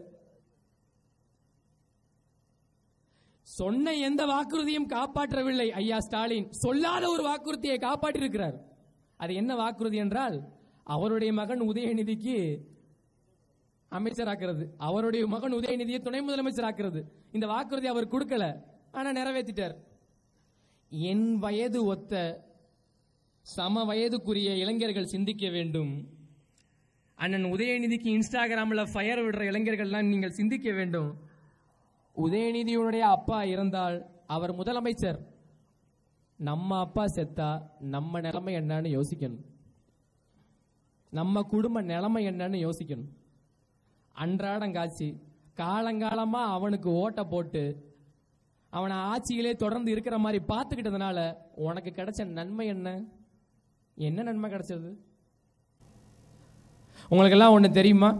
சொன்ன எந்த வாக்குறுதியும் காப்பாற்றவில்லை ஐயா ஸ்டாலின். சொல்லாத ஒரு வாக்குறுதியை காப்பாற்றியிருக்கிறார். அது என்ன வாக்குறுதி என்றால், அவருடைய மகன் உதயநிதிக்கு அமைச்சராக்குறது, அவருடைய மகன் உதயநிதியை துணை முதலமைச்சர் ஆக்குறது. இந்த வாக்குறுதி அவர் கொடுக்கல, ஆனா நிறைவேற்றிட்டார். என் வயது ஒத்த சம வயதுக்குரிய இளைஞர்கள் சிந்திக்க வேண்டும். அண்ணன் உதயநிதிக்கு இன்ஸ்டாகிராம்ல ஃபயர் விடுற இளைஞர்கள்லாம் நீங்கள் சிந்திக்க வேண்டும். உதயநிதியுடைய அப்பா இருந்தால் அவர் முதலமைச்சர், நம்ம அப்பா செத்தா நம்ம நிலைமை என்னன்னு யோசிக்கணும், நம்ம குடும்ப நிலைமை என்னன்னு யோசிக்கணும். அன்றாடம் காட்சி காலங்காலமா அவனுக்கு ஓட்ட போட்டு அவனை ஆட்சியிலே தொடர்ந்து இருக்கிற மாதிரி பார்த்துக்கிட்டதுனால உனக்கு கிடைச்ச நன்மை என்ன? என்ன நன்மை கிடைச்சது? உங்களுக்கெல்லாம் ஒன்று தெரியுமா?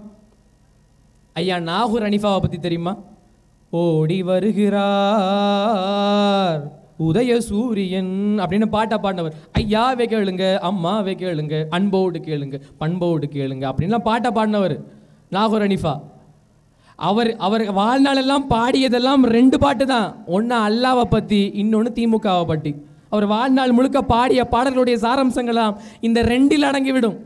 ஐயா நாகூர் ஹனீஃபாவை பத்தி தெரியுமா? ஓடி வருகிறார் உதய சூரியன் அப்படின்னு பாட்டா பாடினவர். ஐயாவே கேளுங்க, அம்மாவே கேளுங்க, அன்போடு கேளுங்க, பண்போடு கேளுங்க அப்படின்லாம் பாட்டா பாடினவர் நாகூர் ஹனீஃபா. அவர் வாழ்நாளெல்லாம் பாடியதெல்லாம் 2 பாட்டு தான். ஒன்று அல்லாவை பற்றி, இன்னொன்று திமுகவை பற்றி. அவர் வாழ்நாள் முழுக்க பாடிய பாடல்களுடைய சாராம்சங்களாம் இந்த 2இல் அடங்கிவிடும்.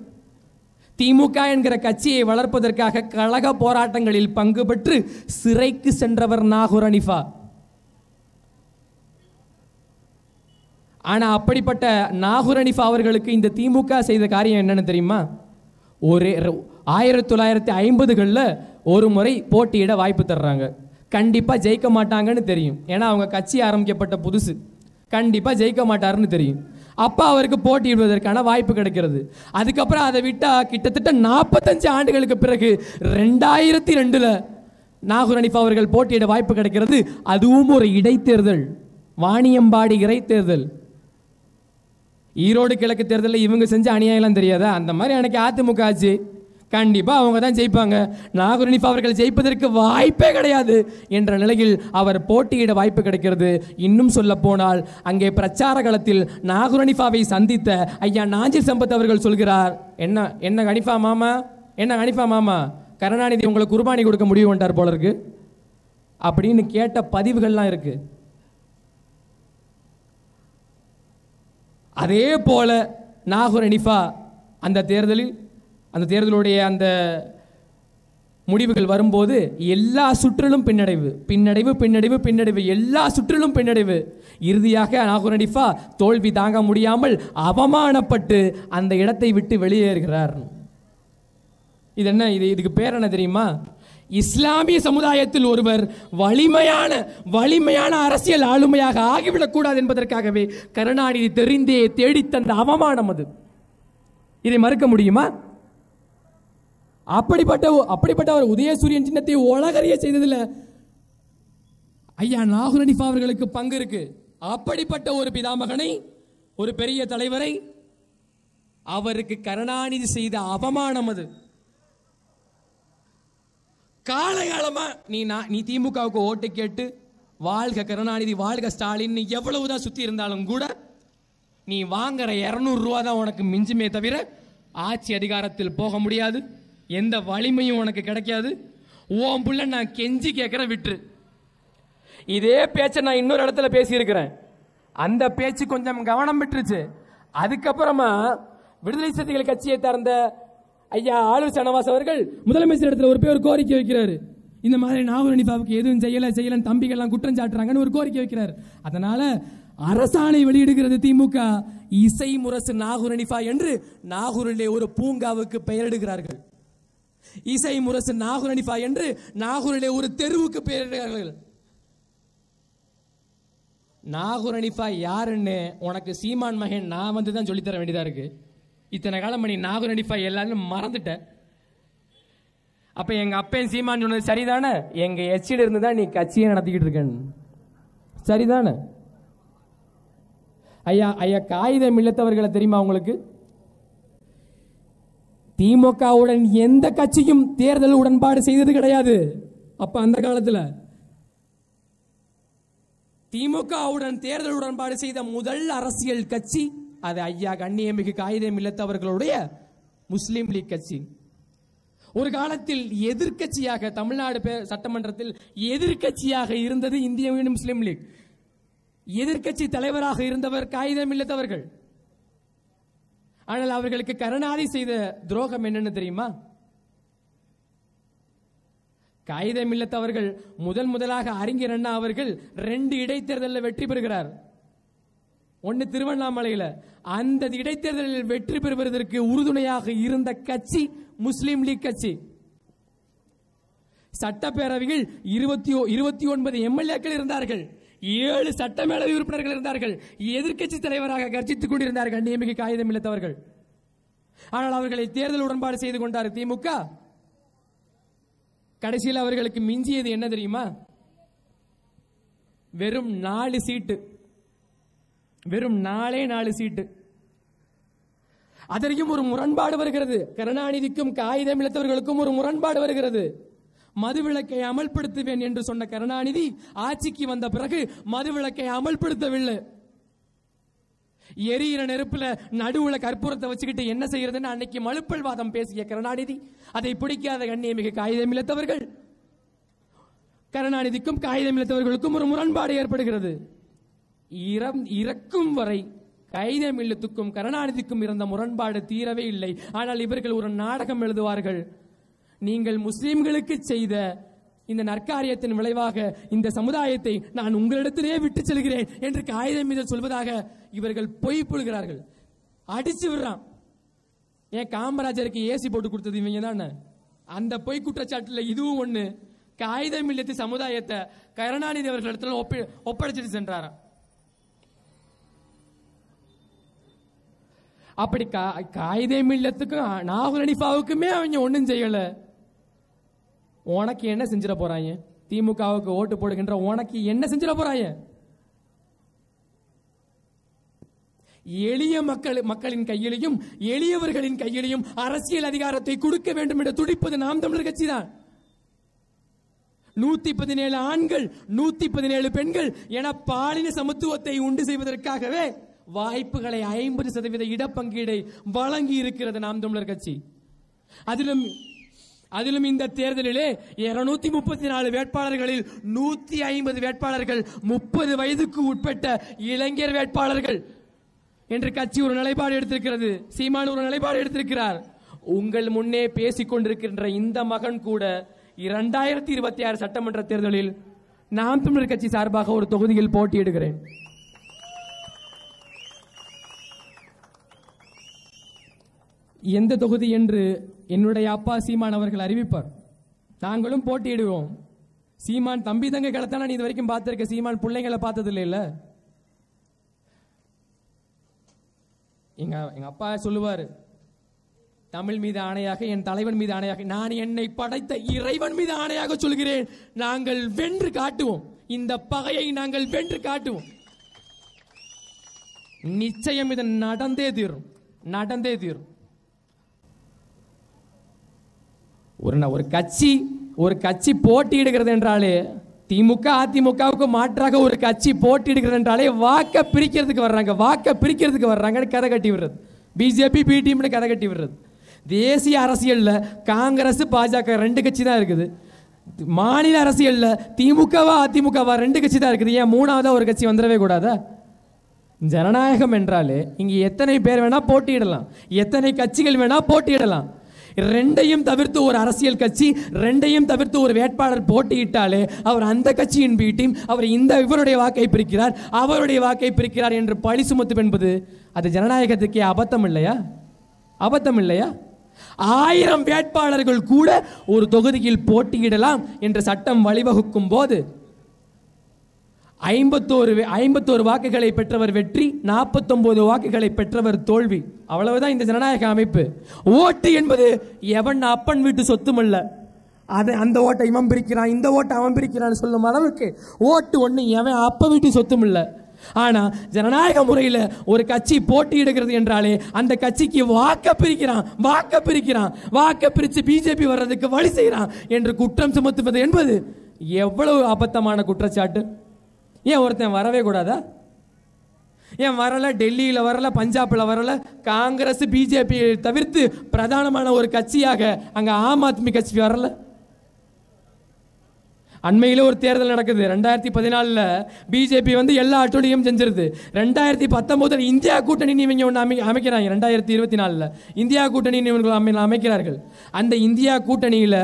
திமுக என்கிற கட்சியை வளர்ப்பதற்காக கழக போராட்டங்களில் பங்கு பெற்று சிறைக்கு சென்றவர் நாகூர் ஹனீஃபா. ஆனா அப்படிப்பட்ட நாகூர் ஹனீஃபா அவர்களுக்கு இந்த திமுக செய்த காரியம் என்னன்னு தெரியுமா? ஒரு 1950களில் ஒரு முறை போட்டியிட வாய்ப்பு தர்றாங்க. கண்டிப்பா ஜெயிக்க மாட்டாங்கன்னு தெரியும், ஏன்னா அவங்க கட்சி ஆரம்பிக்கப்பட்ட புதுசு, கண்டிப்பா ஜெயிக்க மாட்டாருன்னு தெரியும். அப்பா அவருக்கு போட்டியிடுவதற்கான வாய்ப்பு கிடைக்கிறது. அதுக்கப்புறம் அதை விட்டா கிட்டத்தட்ட 45 ஆண்டுகளுக்கு பிறகு 2002ல் நாகூர் ஹனீஃபா அவர்கள் போட்டியிட வாய்ப்பு கிடைக்கிறது. அதுவும் ஒரு இடைத்தேர்தல், வாணியம்பாடி இடைத்தேர்தல். ஈரோடு கிழக்கு தேர்தலில் இவங்க செஞ்ச அநியாயம்லாம் தெரியாதா? அந்த மாதிரி எனக்கு அதிமுக ஆச்சு, கண்டிப்பா அவங்க தான் ஜெயிப்பாங்க, நாகூர் ஹனீஃபா அவர்கள் ஜெயிப்பதற்கு வாய்ப்பே கிடையாது என்ற நிலையில் அவர் போட்டியிட வாய்ப்பு கிடைக்கிறது. இன்னும் சொல்ல போனால் அங்கே பிரச்சார களத்தில் நாகூர் ஹனீஃபாவை சந்தித்த ஐயா நாஞ்சில் சம்பத் அவர்கள் சொல்கிறார், என்ன ஹனீஃபா மாமா, என்ன ஹனீஃபா மாமா, கருணாநிதி உங்களுக்கு குர்பானி கொடுக்க முடிவு பண்ணிட்டார் போல இருக்கு அப்படின்னு கேட்ட பதிவுகள்லாம் இருக்கு. அதே போல நாகூர் ஹனீஃபா அந்த தேர்தலுடைய அந்த முடிவுகள் வரும்போது எல்லா சுற்றிலும் பின்னடைவு, பின்னடைவு பின்னடைவு பின்னடைவு, எல்லா சுற்றிலும் பின்னடைவு. இறுதியாக நாகூர் ஹனீஃபா தோல்வி தாங்க முடியாமல் அவமானப்பட்டு அந்த இடத்தை விட்டு வெளியேறுகிறார். இது என்ன, இதுக்கு பேர் என்ன தெரியுமா? இஸ்லாமிய சமுதாயத்தில் ஒருவர் வலிமையான அரசியல் ஆளுமையாக ஆகிவிடக் கூடாது என்பதற்காகவே கருணாநிதி தெரிந்தே தேடித்தந்த அவமானம் அது. இதை மறுக்க முடியுமா? அப்படிப்பட்ட ஒரு உதயசூரியன் சின்னத்தை உலகறிய செய்ததில் ஐயா நாகூர் ஹனீஃபா அவர்களுக்கு பங்கு இருக்கு. அப்படிப்பட்ட ஒரு பிதாமகனை, ஒரு பெரிய தலைவரை அவருக்கு கருணாநிதி செய்த அவமானம் அது. காலகாலமா நீ திமுகவுக்கு ஓட்டு கேட்டு வாழ்க கருணாநிதி வாழ்க ஸ்டாலின் எவ்வளவுதான் சுத்தி இருந்தாலும் கூட நீ வாங்குற 200 ரூபா தான் உனக்கு மிஞ்சுமே தவிர ஆட்சி அதிகாரத்தில் போக முடியாது, எந்த வலிமையும் உனக்கு கிடைக்காது. ஓம் புள்ள நான் கெஞ்சி கேட்கிற விட்டுரு. இதே பேச்சை நான் இன்னொரு இடத்துல பேசியிருக்கிறேன். அந்த பேச்சு கொஞ்சம் கவனம் விட்டுருச்சு. அதுக்கப்புறமா விடுதலை சிறுத்தைகள் கட்சியை சார்ந்த ஐயா ஆளுநர் சனவாஸ் அவர்கள் முதலமைச்சர் இடத்துல ஒரு கோரிக்கை வைக்கிறாரு. இந்த மாதிரி நாகூர் ஹனீஃபாவுக்கு எதுவும் செய்யலன்னு தம்பிகள்லாம் குற்றம் சாட்டுறாங்கன்னு ஒரு கோரிக்கை வைக்கிறார். அதனால அரசாணை வெளியிடுகிறது திமுக. இசை முரசு நாகூர் ஹனீஃபா என்று நாகூரிலே ஒரு பூங்காவுக்கு பெயரிடுகிறார்கள். இசை முரசு நாகூர் ஹனீஃபா என்று நாகூரிலே ஒரு தெருவுக்கு பெயரிடுகிறார்கள். நாகூர் ஹனீஃபா யாருன்னு உனக்கு சீமான் மகன் நான் வந்து தான் சொல்லித்தர வேண்டியதா இருக்கு. இத்தனை காலம் பண்ணி நாகூர் ஹனீஃபா எல்லாரும் மறந்துட்ட. அப்ப எங்க அப்பன் சீமான் சொன்னது சரிதானே? எங்க எச்சில இருந்து தான் நீ கட்சியை நடத்திக்கிட்டு இருக்க, சரிதானே? ஐயா ஐயா காகிதம் இல்லத்தவர்களை தெரியுமா உங்களுக்கு? திமுகவுடன் எந்த கட்சியும் தேர்தல் உடன்பாடு செய்தது கிடையாது. அப்ப அந்த காலத்துல திமுகவுடன் தேர்தல் உடன்பாடு செய்த முதல் அரசியல் கட்சி அது ஐயா கண்ணியமிகு காகிதம் இல்லத்தவர்களுடைய முஸ்லீம் லீக் கட்சி. ஒரு காலத்தில் எதிர்கட்சியாக தமிழ்நாடு சட்டமன்றத்தில் எதிர்கட்சியாக இருந்தது இந்திய யூனியன் முஸ்லீம் லீக். எதிர்கட்சி தலைவராக இருந்தவர் காகிதம் இல்லத்தவர்கள். ஆனால் அவர்களுக்கு கருணாநிதி செய்த துரோகம் என்னன்னு தெரியுமா? காகிதம் இல்லத்தவர்கள் முதலாக அறிஞர் அண்ணா அவர்கள் 2 இடைத்தேர்தலில் வெற்றி பெறுகிறார். ஒன்னு திருவண்ணாமலையில். அந்த இடைத்தேர்தலில் வெற்றி பெறுவதற்கு உறுதுணையாக இருந்த கட்சி முஸ்லீம் லீக் கட்சி. சட்டப்பேரவையில் 29 எம்எல்ஏக்கள் இருந்தார்கள், 7 சட்டமேலவை உறுப்பினர்கள் இருந்தார்கள். எதிர்கட்சி தலைவராக கர்ஜித்துக் கொண்டிருந்தார்கள் கண்ணியமிகு காகிதம் இல்லத்தவர்கள். ஆனால் அவர்களை தேர்தல் உடன்பாடு செய்து கொண்டார் திமுக. கடைசியில் அவர்களுக்கு மிஞ்சியது என்ன தெரியுமா? வெறும் 4 சீட்டு, வெறும் 4 சீட்டு. அதற்கும் ஒரு முரண்பாடு வருகிறது. கருணாநிதிக்கும் காகிதம் இல்லத்தவர்களுக்கும் ஒரு முரண்பாடு வருகிறது. மதுவிலக்கை அமல்படுத்துவேன் என்று சொன்ன கருணாநிதி ஆட்சிக்கு வந்த பிறகு மதுவிலக்கை அமல்படுத்தவில்லை. எரியிற நெருப்புல நடுவுல கற்பூரத்தை வச்சுக்கிட்டு என்ன செய்யறதுன்னு அன்னைக்கு மழுப்பல் வாதம் பேசிய கருணாநிதி அதை பிடிக்காத கண்ணியமிகு காகிதம் இல்லத்தவர்கள். கருணாநிதிக்கும் காகிதம் இல்லத்தவர்களுக்கும் ஒரு முரண்பாடு ஏற்படுகிறது. இறக்கும் வரை காகிதம் இல்லத்துக்கும் கருணாநிதிக்கும் இருந்த முரண்பாடு தீரவே இல்லை. ஆனால் இவர்கள் ஒரு நாடகம் எழுதுவார்கள். நீங்கள் முஸ்லிம்களுக்கு செய்த இந்த நற்காரியத்தின் விளைவாக இந்த சமுதாயத்தை நான் உங்களிடத்திலே விட்டு செல்கிறேன் என்று காகிதம் மீது சொல்வதாக இவர்கள் பொய் புழுகிறார்கள். அடிச்சு விடுறான். ஏன் காமராஜருக்கு ஏசி போட்டு கொடுத்தது இவங்க தானே? அந்த பொய் குற்றச்சாட்டுல இதுவும் ஒண்ணு. காகிதம் இல்லத்து சமுதாயத்தை கருணாநிதி அவர்களிடத்துல ஒப்படைச்சிட்டு சென்றாராம். அப்படி காகிதம் இல்லத்துக்கும் நாகூர் ஹனீஃபாவுக்குமே அவங்க ஒன்னும் செய்யல. உனக்கு என்ன செஞ்சிட போறாங்க? திமுகவுக்கு ஓட்டு போடுகின்ற உனக்கு என்ன செஞ்சிட போறாங்க? எளிய மக்களின் கையிலையும் எளியவர்களின் கையிலையும் அரசியல் அதிகாரத்தை கொடுக்க வேண்டும் என்று துடிப்பது நாம் தமிழர் கட்சி தான். 117 ஆண்கள் 117 பெண்கள் என பாலின சமத்துவத்தை உண்டு செய்வதற்காகவே வாய்ப்புகளை 50% இடப்பங்கீடை வழங்கி இருக்கிறது நாம் தமிழர் கட்சி. அதிலும் இந்த தேர்தலிலே 234 வேட்பாளர்களில் 150 வேட்பாளர்கள் 30 வயதுக்கு உட்பட்ட இளைஞர் வேட்பாளர்கள் என்று கட்சி ஒரு நிலைப்பாடு எடுத்திருக்கிறது. சீமான் ஒரு நிலைப்பாடு எடுத்திருக்கிறார். உங்கள் முன்னே பேசிக் கொண்டிருக்கின்ற இந்த மகன் கூட 2026 சட்டமன்ற தேர்தலில் நாம் தமிழர் கட்சி சார்பாக ஒரு தொகுதியில் போட்டியிடுகிறேன். எந்த தொகுதி என்று என்னுடைய அப்பா சீமான் அவர்கள் அறிவிப்பார். நாங்களும் போட்டியிடுவோம். சீமான் தம்பி தங்க கிடத்தான நீ இது வரைக்கும் பார்த்திருக்க. சீமான் பிள்ளைங்களை பார்த்தது இல்ல. எங்க அப்பா சொல்லுவார், தமிழ் மீது ஆணையாக, என் தலைவன் மீது ஆணையாக, நான் என்னை படைத்த இறைவன் மீது ஆணையாக சொல்கிறேன், நாங்கள் வென்று காட்டுவோம். இந்த பகையை நாங்கள் வென்று காட்டுவோம். நிச்சயம் இது நடந்தே தீரும், நடந்தே தீரும். ஒரு கட்சி போட்டியிடுகிறது என்றாலே திமுக அதிமுகவுக்கு மாற்றாக ஒரு கட்சி போட்டியிடுகிறது என்றாலே வாக்க பிரிக்கிறதுக்கு வர்றாங்கன்னு கதை கட்டி விடுறது. பிஜேபி பி டீம்னு கதை கட்டி விடுறது. தேசிய அரசியலில் காங்கிரஸ் பாஜக 2 கட்சி தான் இருக்குது. மாநில அரசியலில் திமுகவா அதிமுகவா 2 கட்சி தான் இருக்குது. ஏன் மூணாவதா ஒரு கட்சி வந்துடவே கூடாதா? ஜனநாயகம் என்றாலே இங்கே எத்தனை பேர் வேணா போட்டியிடலாம், எத்தனை கட்சிகள் வேணா போட்டியிடலாம். 2ஐயும் தவிர்த்து ஒரு அரசியல் கட்சி, 2ஐயும் தவிர்த்து ஒரு வேட்பாளர் போட்டியிட்டாலே அவர் அந்த கட்சியின் பி டீம், அவர் இவருடைய வாக்கை பிரிக்கிறார், அவருடைய வாக்கை பிரிக்கிறார் என்று பழி சுமத்தும் என்பது அது ஜனநாயகத்துக்கே அபத்தம் இல்லையா? 1000 வேட்பாளர்கள் கூட ஒரு தொகுதியில் போட்டியிடலாம் என்ற சட்டம் வழிவகுக்கும் போது 51 வாக்குகளை பெற்றவர் வெற்றி, 49 வாக்குகளை பெற்றவர் தோல்வி. அவ்வளவுதான் இந்த ஜனநாயக அமைப்பு. ஓட்டு என்பது எவன் அப்பன் வீட்டு சொத்துமல்ல. அந்த ஓட்டை இவன் பிரிக்கிறான், இந்த ஓட்டை அவன் பிரிக்கிறான் சொல்லும் அளவுக்கு ஓட்டு ஒன்று எவன் அப்ப வீட்டு சொத்தும் இல்லை. ஆனா ஜனநாயக முறையில் ஒரு கட்சி போட்டியிடுகிறது என்றாலே அந்த கட்சிக்கு வாக்க பிரிச்சு பிஜேபி வர்றதுக்கு வழி செய்யறான் என்று குற்றம் சுமத்துவது என்பது எவ்வளவு அபத்தமான குற்றச்சாட்டு. ஏன் ஒருத்தன் வரவே கூடாதா? ஏன் வரல? டெல்லியில் வரல, பஞ்சாபில் வரல. காங்கிரஸ் பிஜேபி தவிர்த்து பிரதானமான ஒரு கட்சியாக அங்க ஆம் ஆத்மி கட்சி வரல. அண்மையில் ஒரு தேர்தல் நடக்குது. 2014 பிஜேபி எல்லா அட்டூழியம் செஞ்சிருது. 2019 இந்தியா கூட்டணி இவங்க ஒன்று அமைக்கிறாங்க. 2024 இந்தியா கூட்டணி இவங்க அமைக்கிறார்கள். அந்த இந்தியா கூட்டணியில்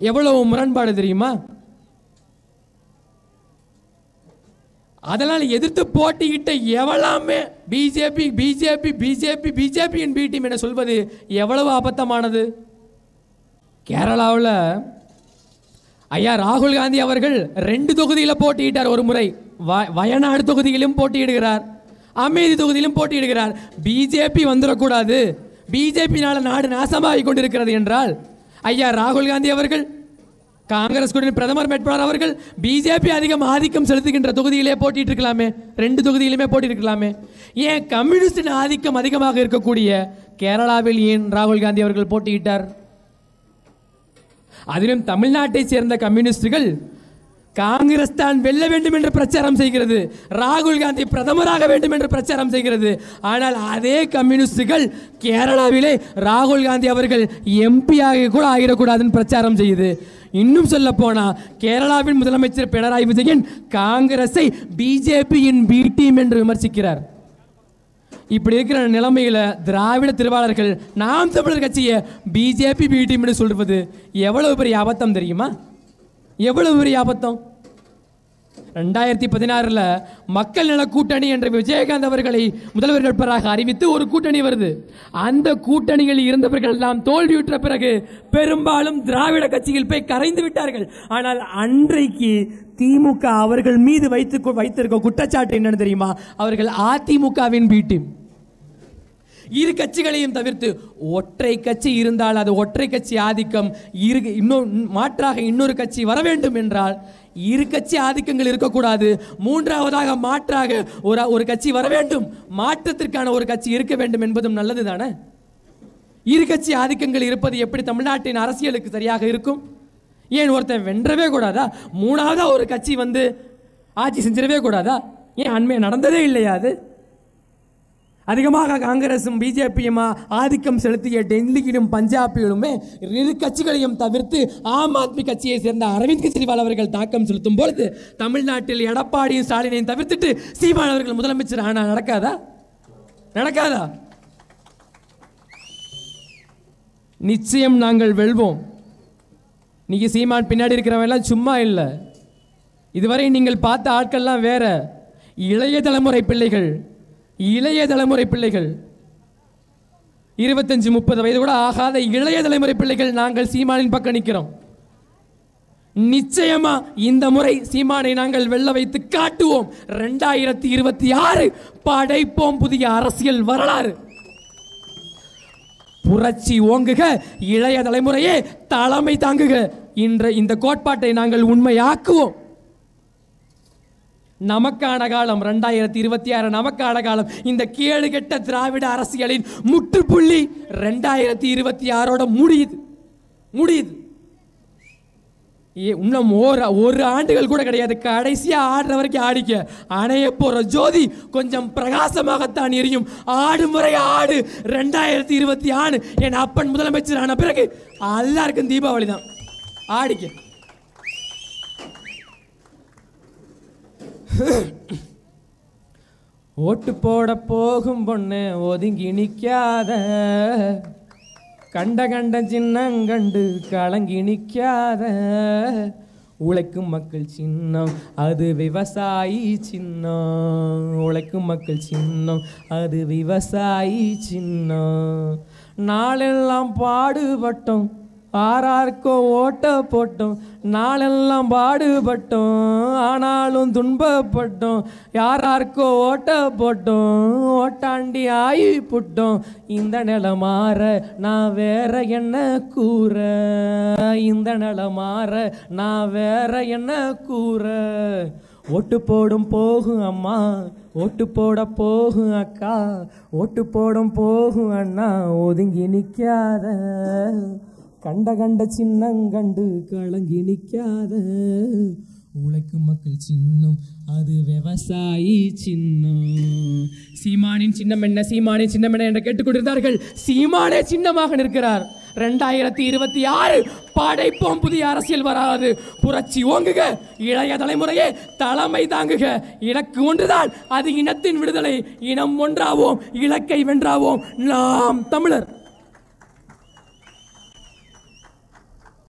எவ்வளவு முரண்பாடு தெரியுமா? அதனால் எதிர்த்து போட்டியிட்ட எவ்வளவுமே பிஜேபி பிஜேபி பிஜேபி பிஜேபியின் பி டீம் என சொல்வது எவ்வளவு அபத்தமானது. கேரளாவில் ஐயா ராகுல் காந்தி அவர்கள் 2 தொகுதியில் போட்டியிட்டார். ஒரு முறை வயநாடு தொகுதியிலும் போட்டியிடுகிறார், அமேதி தொகுதியிலும் போட்டியிடுகிறார். பிஜேபி வந்துடக்கூடாது, பிஜேபினால நாடு நாசமாகி கொண்டிருக்கிறது என்றால் ஐயா ராகுல் காந்தி அவர்கள், காங்கிரஸ் கூட்டணி பிரதமர் வேட்பாளர் அவர்கள் பிஜேபி அதிகம் ஆதிக்கம் செலுத்துகின்ற தொகுதியிலே போட்டிட்டு இருக்கலாமே, 2 தொகுதியிலுமே போட்டியிருக்கலாமே. ஏன் கம்யூனிஸ்டின் ஆதிக்கம் அதிகமாக இருக்கக்கூடிய கேரளாவில் ஏன் ராகுல் காந்தி அவர்கள் போட்டியிட்டார்? அதிலும் தமிழ்நாட்டை சேர்ந்த கம்யூனிஸ்டுகள் காங்கிரஸ் தான் வெல்ல வேண்டும் என்று பிரச்சாரம் செய்கிறது, ராகுல் காந்தி பிரதமராக வேண்டும் என்று பிரச்சாரம் செய்கிறது. ஆனால் அதே கம்யூனிஸ்டுகள் கேரளாவிலே ராகுல் காந்தி அவர்கள் எம்பியாக கூட ஆகிடக்கூடாதுன்னு பிரச்சாரம் செய்யுது. இன்னும் சொல்ல போனா கேரளாவின் முதலமைச்சர் பினராயி விஜயன் காங்கிரஸை பிஜேபியின் பி டீம் என்று விமர்சிக்கிறார். இப்படி இருக்கிற நிலைமையில திராவிட திருவாளர்கள் நாம் தமிழர் கட்சியை பிஜேபி பி டீம் என்று சொல்வது எவ்வளவு பெரிய அபத்தம் தெரியுமா? எவ்வளவு பெரிய அபத்தம். 2016 மக்கள் நல கூட்டணி என்ற விஜயகாந்த் அவர்களை முதல்வர் வேட்பாளராக அறிவித்து ஒரு கூட்டணி வருது. அந்த கூட்டணியில் இருந்தவர்கள் எல்லாம் தோல்வியுற்ற பிறகு பெரும்பாலும் திராவிட கட்சியில் போய் கரைந்து விட்டார்கள். ஆனால் அன்றைக்கு திமுக அவர்கள் மீது வைத்திருக்க குற்றச்சாட்டு என்னன்னு தெரியுமா? அவர்கள் அதிமுகவின் பி டீம். இரு கட்சிகளையும் தவிர்த்து ஒற்றை கட்சி இருந்தால் அது ஒற்றை கட்சி ஆதிக்கம், மாற்றாக இன்னொரு கட்சி வர வேண்டும் என்றால் இரு கட்சி ஆதிக்கங்கள் இருக்கக்கூடாது. மூன்றாவதாக மாற்றாக ஒரு கட்சி வர வேண்டும், மாற்றத்திற்கான ஒரு கட்சி இருக்க வேண்டும் என்பதும் நல்லது தானே. இரு கட்சி ஆதிக்கங்கள் இருப்பது எப்படி தமிழ்நாட்டின் அரசியலுக்கு சரியாக இருக்கும்? ஏன் ஒருத்தன் வென்றவே கூடாதா? மூணாவதா ஒரு கட்சி ஆட்சி செஞ்சிடவே கூடாதா? ஏன் அண்மை நடந்ததே இல்லையா? அது அதிகமாக காங்கிரசும் பிஜேபியும் ஆதிக்கம் செலுத்திய டெல்லியிலும் பஞ்சாபிலுமே இரு கட்சிகளையும் தவிர்த்து ஆம் ஆத்மி கட்சியை சேர்ந்த அரவிந்த் கெஜ்ரிவால் அவர்கள் தாக்கம் செலுத்தும் பொழுது தமிழ்நாட்டில் எடப்பாடியும் ஸ்டாலினையும் தவிர்த்துட்டு சீமான் அவர்கள் முதலமைச்சர் ஆனா நடக்காதா? நிச்சயம் நாங்கள் வெல்வோம். நீங்க சீமான் பின்னாடி இருக்கிறவெல்லாம் சும்மா இல்லை. இதுவரை நீங்கள் பார்த்த ஆட்கள்லாம் வேற. இளைய தலைமுறை பிள்ளைகள் 25-30 வயது கூட ஆகாத இளைய தலைமுறை பிள்ளைகள் நாங்கள் சீமானின் பக்கம் நிற்கிறோம். நிச்சயமா இந்த முறை சீமானை நாங்கள் வெல்ல வைத்து காட்டுவோம். 2026 படைப்போம் புதிய அரசியல் வரலாறு. புரட்சி ஓங்குக, இளைய தலைமுறையே தலைமை தாங்குக. இந்த கோட்பாட்டை நாங்கள் உண்மையாக்குவோம். நமக்கான காலம் 2026 நமக்கான காலம். இந்த கேடுகெட்ட திராவிட அரசியலின் முற்றுப்புள்ளி 2026 முடியுது. இன்னும் ஒரு ஆண்டுகள் கூட கிடையாது, கடைசியாக ஆடுற வரைக்கும் ஆடிக்க. அணைய போகிற ஜோதி கொஞ்சம் பிரகாசமாகத்தான் எரியும். ஆடு முறை ஆடு. 2026 என் அப்பன் முதலமைச்சர் ஆன பிறகு எல்லாருக்கும் தீபாவளி தான். ஆடிக்க. ஓட்டு போட போகும் பொண்ணு ஒதுங்கி நிற்காத, கண்ட கண்ட சின்னங்கண்டு கலங்கி நிற்காத. உழைக்கும் மக்கள் சின்னம் அது விவசாயி சின்னம். உழைக்கும் மக்கள் சின்னம் அது விவசாயி சின்னம். நாளெல்லாம் பாடுபட்டோம், ஆரார்க்கோ ஓட்ட போட்டோம். நாளெல்லாம் பாடுபட்டோம், ஆனாலும் துன்பப்பட்டோம். யாரார்க்கோ ஓட்ட போட்டோம், ஓட்டாண்டி ஆயி புட்டோம். இந்த நிலை மாற நான் வேற என்ன கூற, இந்த நிலை மாற நான் வேற என்ன கூற. ஓட்டு போடும் போகும் அம்மா, ஓட்டு போட போகும் அக்கா, ஓட்டு போடும் போகும் அண்ணா, ஒதுங்கி நிற்காத. கண்ட கண்ட சின்னங்கண்டு கலங்கி நிற்காத. உழைக்கும் மக்கள் சின்னம் அது விவசாயி சின்னம். சீமானின் சின்னம் என்ன, சீமானின் சின்னம் என்ன என்று கேட்டுக்கொண்டிருந்தார்கள். சீமானே சின்னமாக நிற்கிறார். 2026 படைப்போம் புதிய அரசியல் வராது. புரட்சி ஓங்குக, இளைய தலைமுறையே தலைமை தாங்குக. இலக்கு ஒன்றுதான், அது இனத்தின் விடுதலை. இனம் ஒன்றாவோம், இலக்கை வென்றாவோம். நாம் தமிழர்.